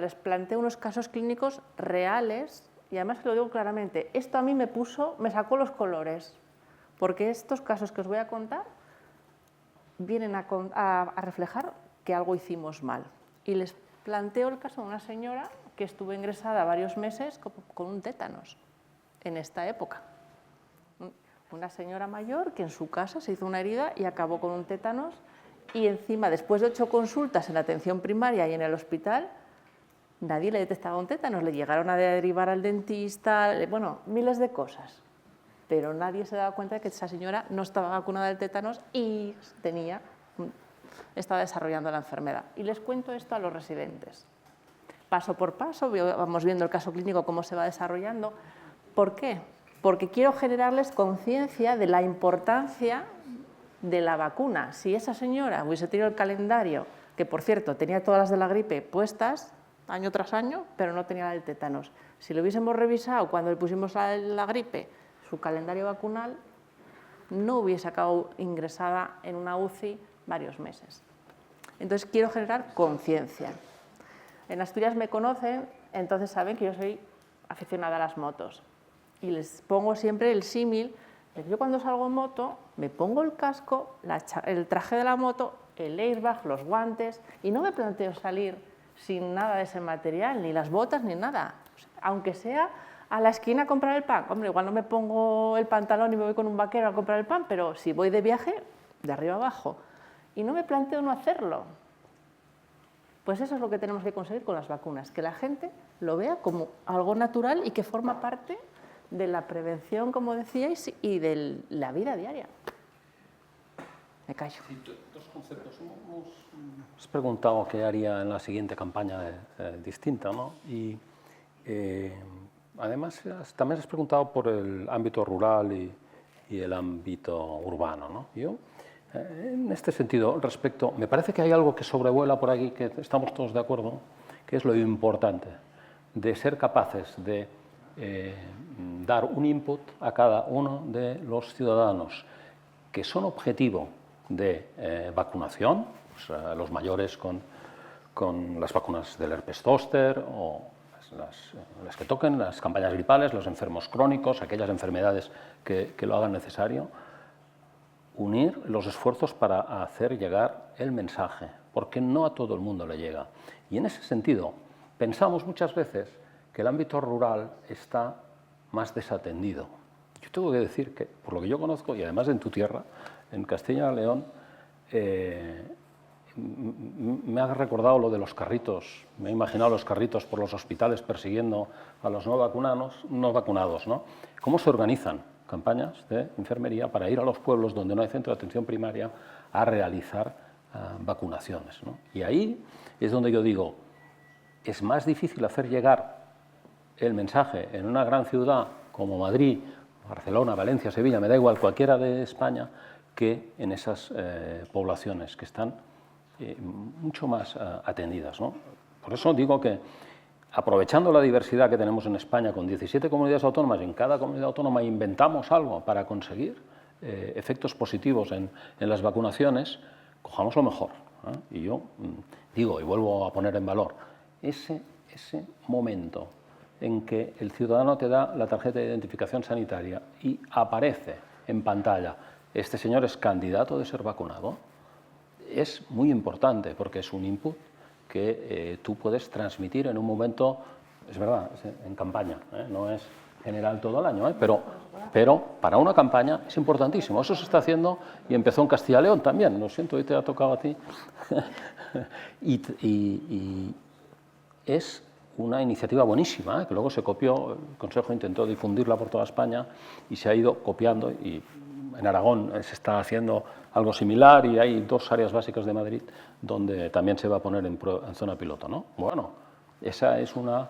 les planteo unos casos clínicos reales y además lo digo claramente, esto a mí me sacó los colores, porque estos casos que os voy a contar vienen a reflejar que algo hicimos mal. Y les planteo el caso de una señora que estuvo ingresada varios meses con un tétanos en esta época. Una señora mayor que en su casa se hizo una herida y acabó con un tétanos y encima, después de 8 consultas en la atención primaria y en el hospital, nadie le detectaba un tétanos, le llegaron a derivar al dentista, bueno, miles de cosas. Pero nadie se daba cuenta de que esa señora no estaba vacunada del tétanos y estaba desarrollando la enfermedad. Y les cuento esto a los residentes. Paso por paso, vamos viendo el caso clínico, cómo se va desarrollando. ¿Por qué? Porque quiero generarles conciencia de la importancia de la vacuna. Si esa señora hubiese tenido el calendario, que por cierto tenía todas las de la gripe puestas año tras año, pero no tenía la del tétanos. Si lo hubiésemos revisado cuando le pusimos la gripe, su calendario vacunal, no hubiese acabado ingresada en una UCI varios meses. Entonces quiero generar conciencia. En Asturias me conocen, entonces saben que yo soy aficionada a las motos. Y les pongo siempre el símil de que yo cuando salgo en moto me pongo el casco, el traje de la moto, el airbag, los guantes y no me planteo salir sin nada de ese material, ni las botas ni nada. Aunque sea a la esquina a comprar el pan. Hombre, igual no me pongo el pantalón y me voy con un vaquero a comprar el pan, pero si voy de viaje, de arriba abajo. Y no me planteo no hacerlo. Pues eso es lo que tenemos que conseguir con las vacunas, que la gente lo vea como algo natural y que forma parte de la prevención, como decíais, y de la vida diaria. Me callo. Sí, dos conceptos. Os he preguntado qué haría en la siguiente campaña distinta, ¿no? Y además también has preguntado por el ámbito rural y el ámbito urbano, ¿no? Yo, en este sentido, me parece que hay algo que sobrevuela por aquí, que estamos todos de acuerdo, que es lo importante de ser capaces de dar un input a cada uno de los ciudadanos que son objetivo de vacunación, pues, los mayores con las vacunas del herpes zóster o las que toquen, las campañas gripales, los enfermos crónicos, aquellas enfermedades que lo hagan necesario, unir los esfuerzos para hacer llegar el mensaje, porque no a todo el mundo le llega. Y en ese sentido, pensamos muchas veces que el ámbito rural está más desatendido. Yo tengo que decir que, por lo que yo conozco, y además en tu tierra, en Castilla y León, me ha recordado lo de los carritos. Me he imaginado los carritos por los hospitales persiguiendo a los no vacunados, ¿no? ¿Cómo se organizan campañas de enfermería para ir a los pueblos donde no hay centro de atención primaria a realizar vacunaciones, ¿no? Y ahí es donde yo digo, es más difícil hacer llegar el mensaje en una gran ciudad como Madrid, Barcelona, Valencia, Sevilla, me da igual, cualquiera de España, que en esas poblaciones que están mucho más atendidas, ¿no? Por eso digo que, aprovechando la diversidad que tenemos en España, con 17 comunidades autónomas, en cada comunidad autónoma inventamos algo para conseguir efectos positivos en las vacunaciones, cojamos lo mejor, ¿eh? Y yo digo, y vuelvo a poner en valor, ese momento en que el ciudadano te da la tarjeta de identificación sanitaria y aparece en pantalla, este señor es candidato de ser vacunado, es muy importante porque es un input que tú puedes transmitir en un momento, es verdad, es en campaña, no es general todo el año, pero para una campaña es importantísimo. Eso se está haciendo y empezó en Castilla y León también, lo siento, hoy te ha tocado a ti. y es una iniciativa buenísima, que luego se copió, el Consejo intentó difundirla por toda España y se ha ido copiando, y en Aragón se está haciendo algo similar y hay 2 áreas básicas de Madrid donde también se va a poner en zona piloto, ¿no? Bueno, esa es una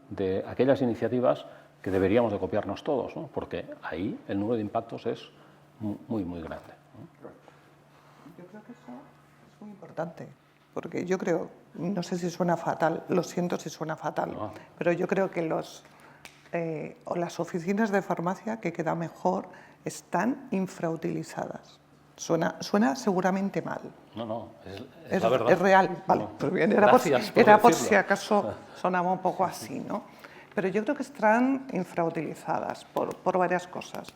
de aquellas iniciativas que deberíamos de copiarnos todos, ¿no? Porque ahí el número de impactos es muy, muy grande, ¿no? Yo creo que eso es muy importante, porque yo creo, no sé si suena fatal, lo siento si suena fatal, pero yo creo que o las oficinas de farmacia, que queda mejor, están infrautilizadas. Suena seguramente mal. No, es la verdad. Es real, vale. No. Pues bien, era por si acaso sonaba un poco así, ¿no? Pero yo creo que están infrautilizadas por varias cosas.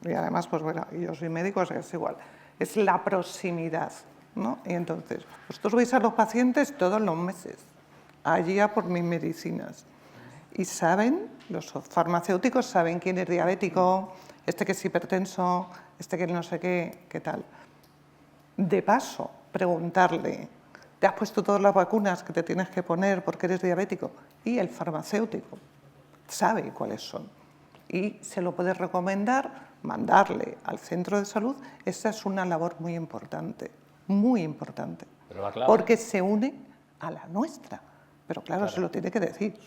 Y además, pues bueno, yo soy médico, o sea, es igual. Es la proximidad, ¿no? Y entonces, vosotros vais a los pacientes todos los meses, allí a por mis medicinas. Y saben, los farmacéuticos saben quién es diabético, este que es hipertenso, este que no sé qué tal. De paso, preguntarle, ¿te has puesto todas las vacunas que te tienes que poner porque eres diabético? Y el farmacéutico sabe cuáles son. Y se lo puede recomendar, mandarle al centro de salud. Esa es una labor muy importante, Pero la clave... porque se une a la nuestra. Pero claro, se lo tiene que decir.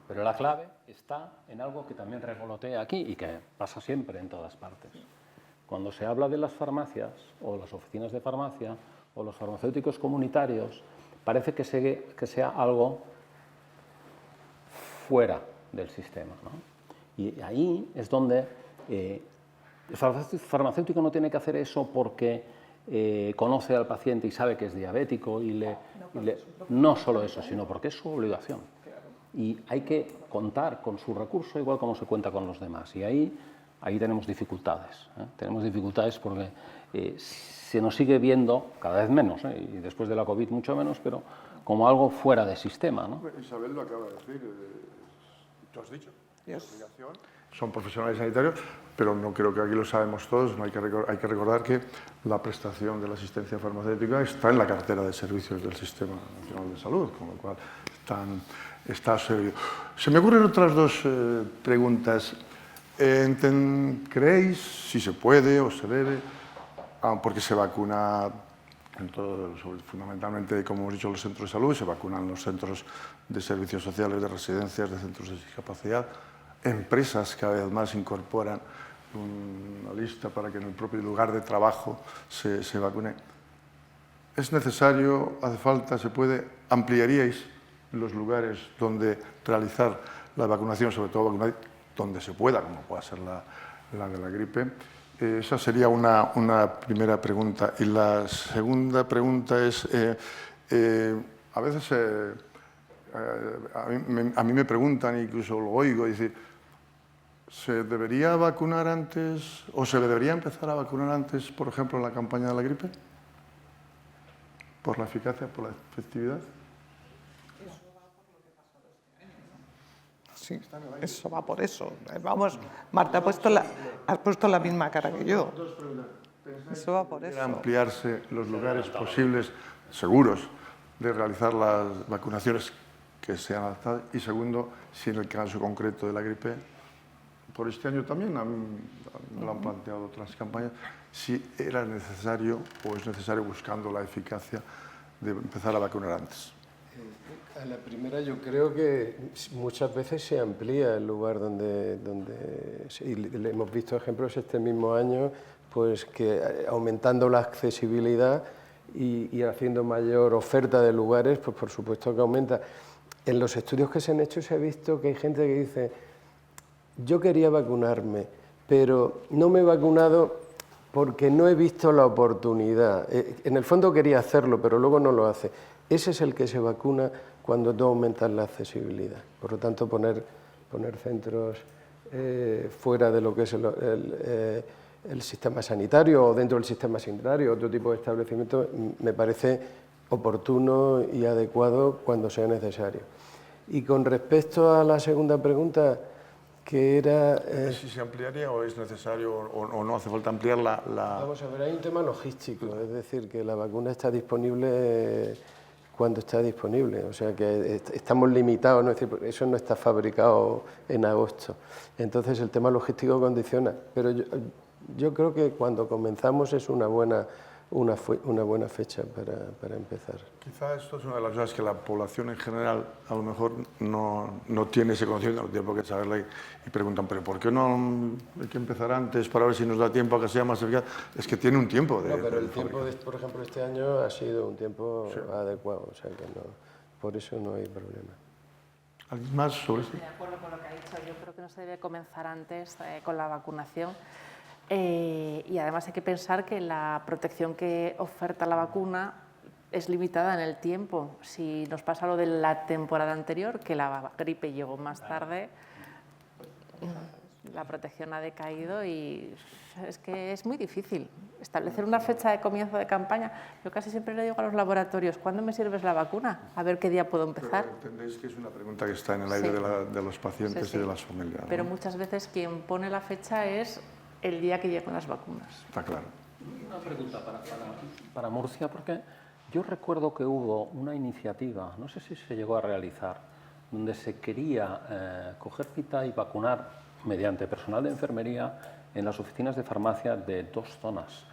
Pero la clave está en algo que también revolotea aquí y que pasa siempre en todas partes. Cuando se habla de las farmacias o las oficinas de farmacia o los farmacéuticos comunitarios, parece que sea algo fuera del sistema, ¿no? Y ahí es donde el farmacéutico no tiene que hacer eso porque conoce al paciente y sabe que es diabético no solo eso, sino porque es su obligación. Y hay que contar con su recurso igual como se cuenta con los demás. Y ahí tenemos dificultades. Tenemos dificultades porque se nos sigue viendo cada vez menos, y después de la COVID mucho menos, pero como algo fuera de sistema, ¿no? Isabel lo acaba de decir. ¿Tú has dicho? Obligación. Son profesionales sanitarios, pero no creo que aquí lo sabemos todos. No hay que recordar que la prestación de la asistencia farmacéutica está en la cartera de servicios del Sistema Nacional de Salud, con lo cual está servido. Se me ocurren otras 2 preguntas. ¿Creéis si se puede o se debe, porque se vacuna fundamentalmente, como hemos dicho, los centros de salud, se vacunan los centros de servicios sociales, de residencias, de centros de discapacidad, empresas cada vez más incorporan una lista para que en el propio lugar de trabajo se vacune? ¿Es necesario, hace falta, se puede? ¿Ampliaríais los lugares donde realizar la vacunación, sobre todo vacunar donde se pueda, como pueda ser la de la gripe? Esa sería una primera pregunta. Y la segunda pregunta es, a veces a mí me preguntan, incluso lo oigo, decir, ¿se debería vacunar antes o se debería empezar a vacunar antes, por ejemplo, en la campaña de la gripe? ¿Por la eficacia, por la efectividad? Sí, eso va por eso. Vamos, Marta, has puesto la misma cara que yo. Eso va por eso. Ampliarse los lugares posibles, seguros, de realizar las vacunaciones que sean adaptadas. Y segundo, si en el caso concreto de la gripe, por este año también me lo han planteado otras campañas, si era necesario o es necesario, buscando la eficacia, de empezar a vacunar antes. A la primera yo creo que muchas veces se amplía el lugar donde y hemos visto ejemplos este mismo año, pues que aumentando la accesibilidad y haciendo mayor oferta de lugares, pues por supuesto que aumenta. En los estudios que se han hecho se ha visto que hay gente que dice: yo quería vacunarme, pero no me he vacunado porque no he visto la oportunidad. En el fondo quería hacerlo, pero luego no lo hace. Ese es el que se vacuna cuando tú aumentas la accesibilidad. Por lo tanto, poner centros fuera de lo que es el sistema sanitario o dentro del sistema sanitario, otro tipo de establecimiento, me parece oportuno y adecuado cuando sea necesario. Y con respecto a la segunda pregunta, que era... ¿Si se ampliaría o es necesario o no hace falta ampliarla? Vamos a ver, hay un tema logístico, es decir, que la vacuna está disponible cuando está disponible, o sea que estamos limitados, ¿no? Es decir, eso no está fabricado en agosto, entonces el tema logístico condiciona, pero yo creo que cuando comenzamos es una buena fecha para empezar. Quizá esto es una de las cosas que la población en general a lo mejor no tiene ese conocimiento, no tiene por qué saberla y preguntan, pero ¿por qué no hay que empezar antes para ver si nos da tiempo a que sea más eficaz? Es que tiene un tiempo. Pero el tiempo, por ejemplo, este año ha sido un tiempo adecuado, o sea que por eso no hay problema. ¿Alguien más sobre esto? Estoy de acuerdo con lo que ha dicho. Yo creo que no se debe comenzar antes con la vacunación. Y además hay que pensar que la protección que oferta la vacuna es limitada en el tiempo. Si nos pasa lo de la temporada anterior, que la gripe llegó más tarde, la protección ha decaído y es que es muy difícil establecer una fecha de comienzo de campaña. Yo casi siempre le digo a los laboratorios: ¿cuándo me sirves la vacuna? A ver qué día puedo empezar. Pero entendéis que es una pregunta que está en el aire de los pacientes y de las familias, ¿no? Pero muchas veces quien pone la fecha es el día que llegan las vacunas. Está claro. Una pregunta para Murcia, porque yo recuerdo que hubo una iniciativa, no sé si se llegó a realizar, donde se quería coger cita y vacunar mediante personal de enfermería en las oficinas de farmacia de 2 zonas.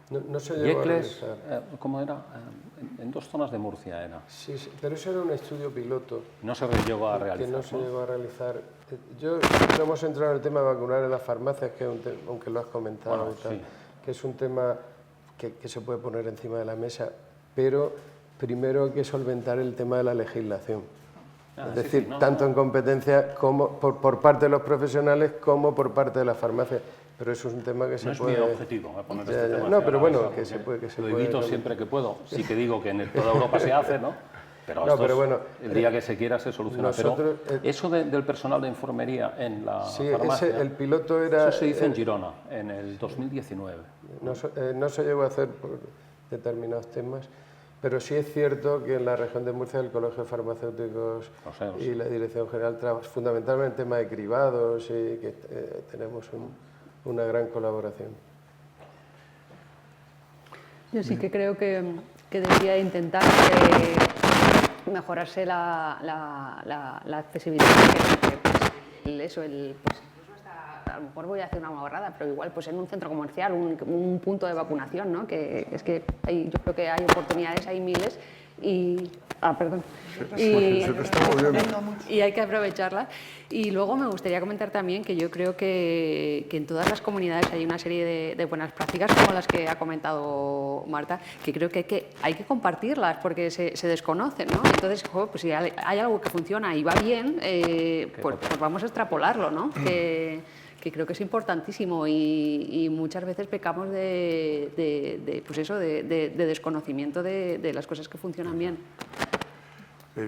No se llegó a realizar. ¿Cómo era? En 2 zonas de Murcia era. Sí, pero eso era un estudio piloto. No se llegó a realizar. Que no se llegó a realizar. No hemos entrado en el tema de vacunar en las farmacias, que aunque lo has comentado, bueno, y tal, sí, que es un tema que se puede poner encima de la mesa, pero primero hay que solventar el tema de la legislación. Es decir, tanto en competencia como por parte de los profesionales como por parte de las farmacias. Pero eso es un tema que se puede... No es mi objetivo poner este tema. No, pero bueno, que se puede... Lo evito siempre que puedo. Sí que digo que en toda Europa se hace, ¿no? Pero, bueno, el día que se quiera se soluciona. Pero eso del personal de enfermería en la farmacia... el piloto era... Eso se hizo en Girona, en el 2019. No se llegó a hacer por determinados temas, pero sí es cierto que en la región de Murcia el Colegio de Farmacéuticos y la Dirección General trabajan fundamentalmente en tema de cribados y que tenemos una gran colaboración. Yo sí que creo que debería intentar mejorarse la accesibilidad. A lo mejor voy a hacer una mamarrada, pero igual pues en un centro comercial, un punto de vacunación, ¿no? Que es que yo creo que hay oportunidades, hay miles y... perdón. Y hay que aprovecharlas. Y luego me gustaría comentar también que yo creo que en todas las comunidades hay una serie de buenas prácticas como las que ha comentado Marta, que creo que hay que compartirlas porque se desconocen, ¿no? Entonces, pues si hay algo que funciona y va bien, pues vamos a extrapolarlo, ¿no? Que creo que es importantísimo y muchas veces pecamos de desconocimiento de las cosas que funcionan bien.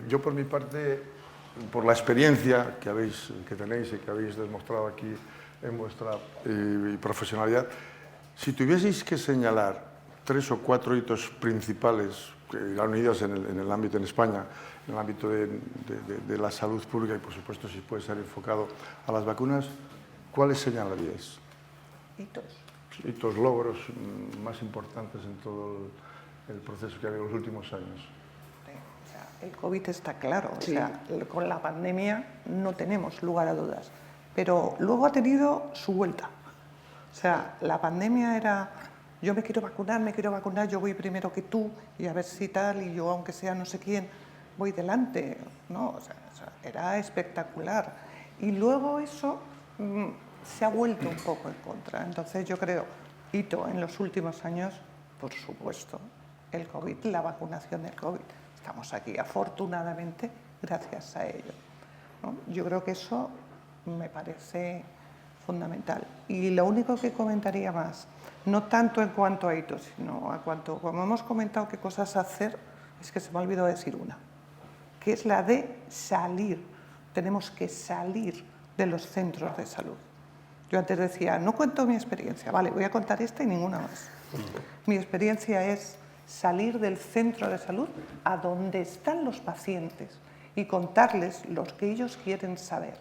Yo por mi parte, por la experiencia que tenéis y que habéis demostrado aquí en vuestra profesionalidad, si tuvieseis que señalar 3 o 4 hitos principales que irán unidos en el ámbito en España, en el ámbito de la salud pública y por supuesto si puede ser enfocado a las vacunas, ¿cuáles señalaríais? Hitos. hitos, logros más importantes en todo el proceso que ha habido en los últimos años? O sea, el COVID está claro, o sea, con la pandemia no tenemos lugar a dudas, pero luego ha tenido su vuelta. O sea, la pandemia era, yo me quiero vacunar, yo voy primero que tú y a ver si tal, y yo aunque sea no sé quién, voy delante, ¿no? O sea, era espectacular. Y luego eso se ha vuelto un poco en contra. Entonces yo creo, hito en los últimos años, por supuesto, el COVID, la vacunación del COVID. Estamos aquí, afortunadamente, gracias a ello, ¿no? Yo creo que eso me parece fundamental. Y lo único que comentaría más, no tanto en cuanto a hitos, sino a cuanto, como hemos comentado, qué cosas hacer, es que se me ha olvidado decir una, que es la de salir. Tenemos que salir de los centros de salud. Yo antes decía, no cuento mi experiencia, vale, voy a contar esta y ninguna más. Mi experiencia es salir del centro de salud a donde están los pacientes y contarles lo que ellos quieren saber.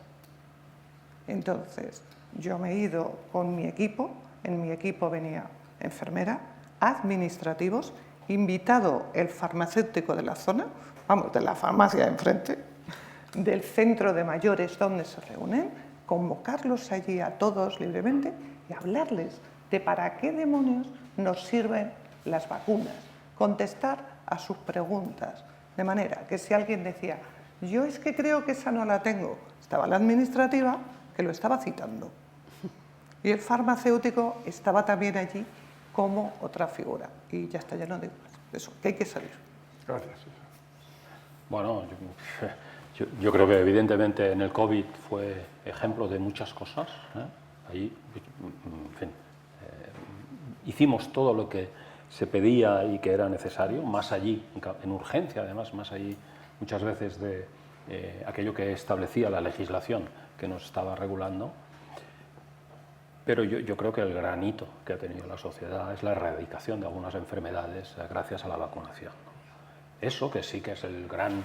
Entonces, yo me he ido con mi equipo, en mi equipo venía enfermera, administrativos, invitado el farmacéutico de la zona, vamos, de la farmacia de enfrente, del centro de mayores donde se reúnen, convocarlos allí a todos libremente y hablarles de para qué demonios nos sirven las vacunas, contestar a sus preguntas, de manera que si alguien decía, yo es que creo que esa no la tengo, estaba la administrativa que lo estaba citando y el farmacéutico estaba también allí como otra figura. Y ya está, ya no digo más. Eso, que hay que salir. Gracias. Bueno, yo creo que evidentemente en el COVID fue ejemplo de muchas cosas, ¿eh? Ahí, en fin, hicimos todo lo que se pedía y que era necesario, más allí, en urgencia además, más allí muchas veces de aquello que establecía la legislación que nos estaba regulando. Pero yo creo que el gran hito que ha tenido la sociedad es la erradicación de algunas enfermedades gracias a la vacunación. Eso que sí que es el gran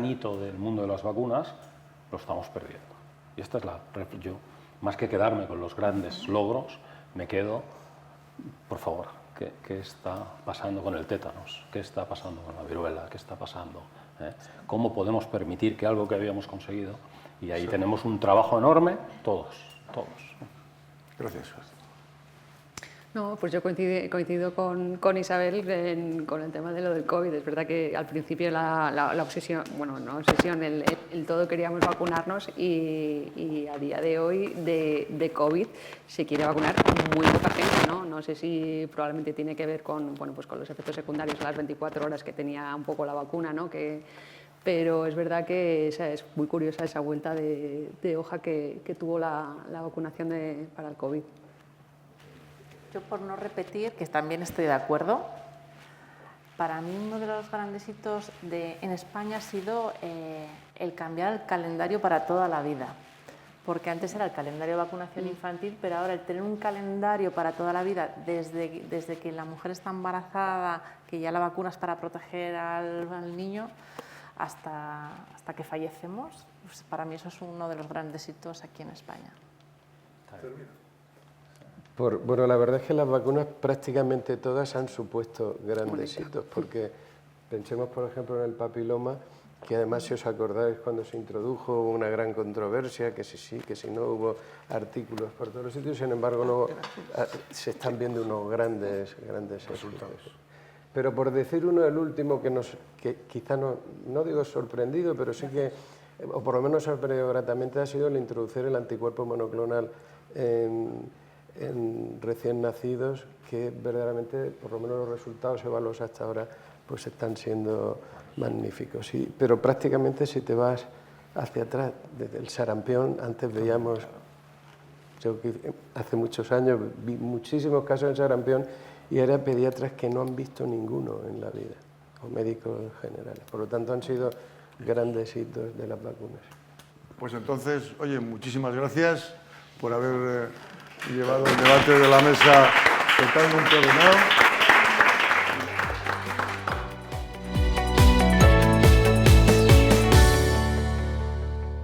hito del mundo de las vacunas, lo estamos perdiendo. Y esta es yo, más que quedarme con los grandes logros, me quedo, por favor, ¿qué está pasando con el tétanos? ¿Qué está pasando con la viruela? ¿Qué está pasando? ¿Cómo podemos permitir que algo que habíamos conseguido? Y ahí tenemos un trabajo enorme, todos. Gracias. No, pues yo coincido con Isabel con el tema de lo del COVID. Es verdad que al principio la obsesión, bueno, no obsesión, el todo queríamos vacunarnos y a día de hoy de COVID se quiere vacunar muy poca gente, ¿no? No sé si probablemente tiene que ver con, bueno, pues con los efectos secundarios a las 24 horas que tenía un poco la vacuna, ¿no? Pero es verdad que es muy curiosa esa vuelta de hoja que tuvo la vacunación para el COVID. Yo, por no repetir, que también estoy de acuerdo, para mí uno de los grandes hitos en España ha sido el cambiar el calendario para toda la vida. Porque antes era el calendario de vacunación infantil, pero ahora el tener un calendario para toda la vida, desde que la mujer está embarazada, que ya la vacunas para proteger al niño, hasta que fallecemos, pues para mí eso es uno de los grandes hitos aquí en España. Bueno, la verdad es que las vacunas prácticamente todas han supuesto grandes hitos, porque pensemos, por ejemplo, en el papiloma, que además, si os acordáis, cuando se introdujo hubo una gran controversia, que si sí, que si no, hubo artículos por todos los sitios, sin embargo, luego se están viendo unos grandes resultados. Pero por decir uno, el último que quizá no digo sorprendido, pero sí que, o por lo menos sorprendido gratamente, ha sido el introducir el anticuerpo monoclonal en recién nacidos, que verdaderamente, por lo menos los resultados evaluados hasta ahora, pues están siendo magníficos. Sí, pero prácticamente si te vas hacia atrás, desde el sarampión, antes veíamos, hace muchos años, vi muchísimos casos de sarampión y era pediatras que no han visto ninguno en la vida, o médicos generales. Por lo tanto, han sido grandes hitos de las vacunas. Pues entonces, oye, muchísimas gracias por haber llevado el debate de la mesa totalmente ordenado.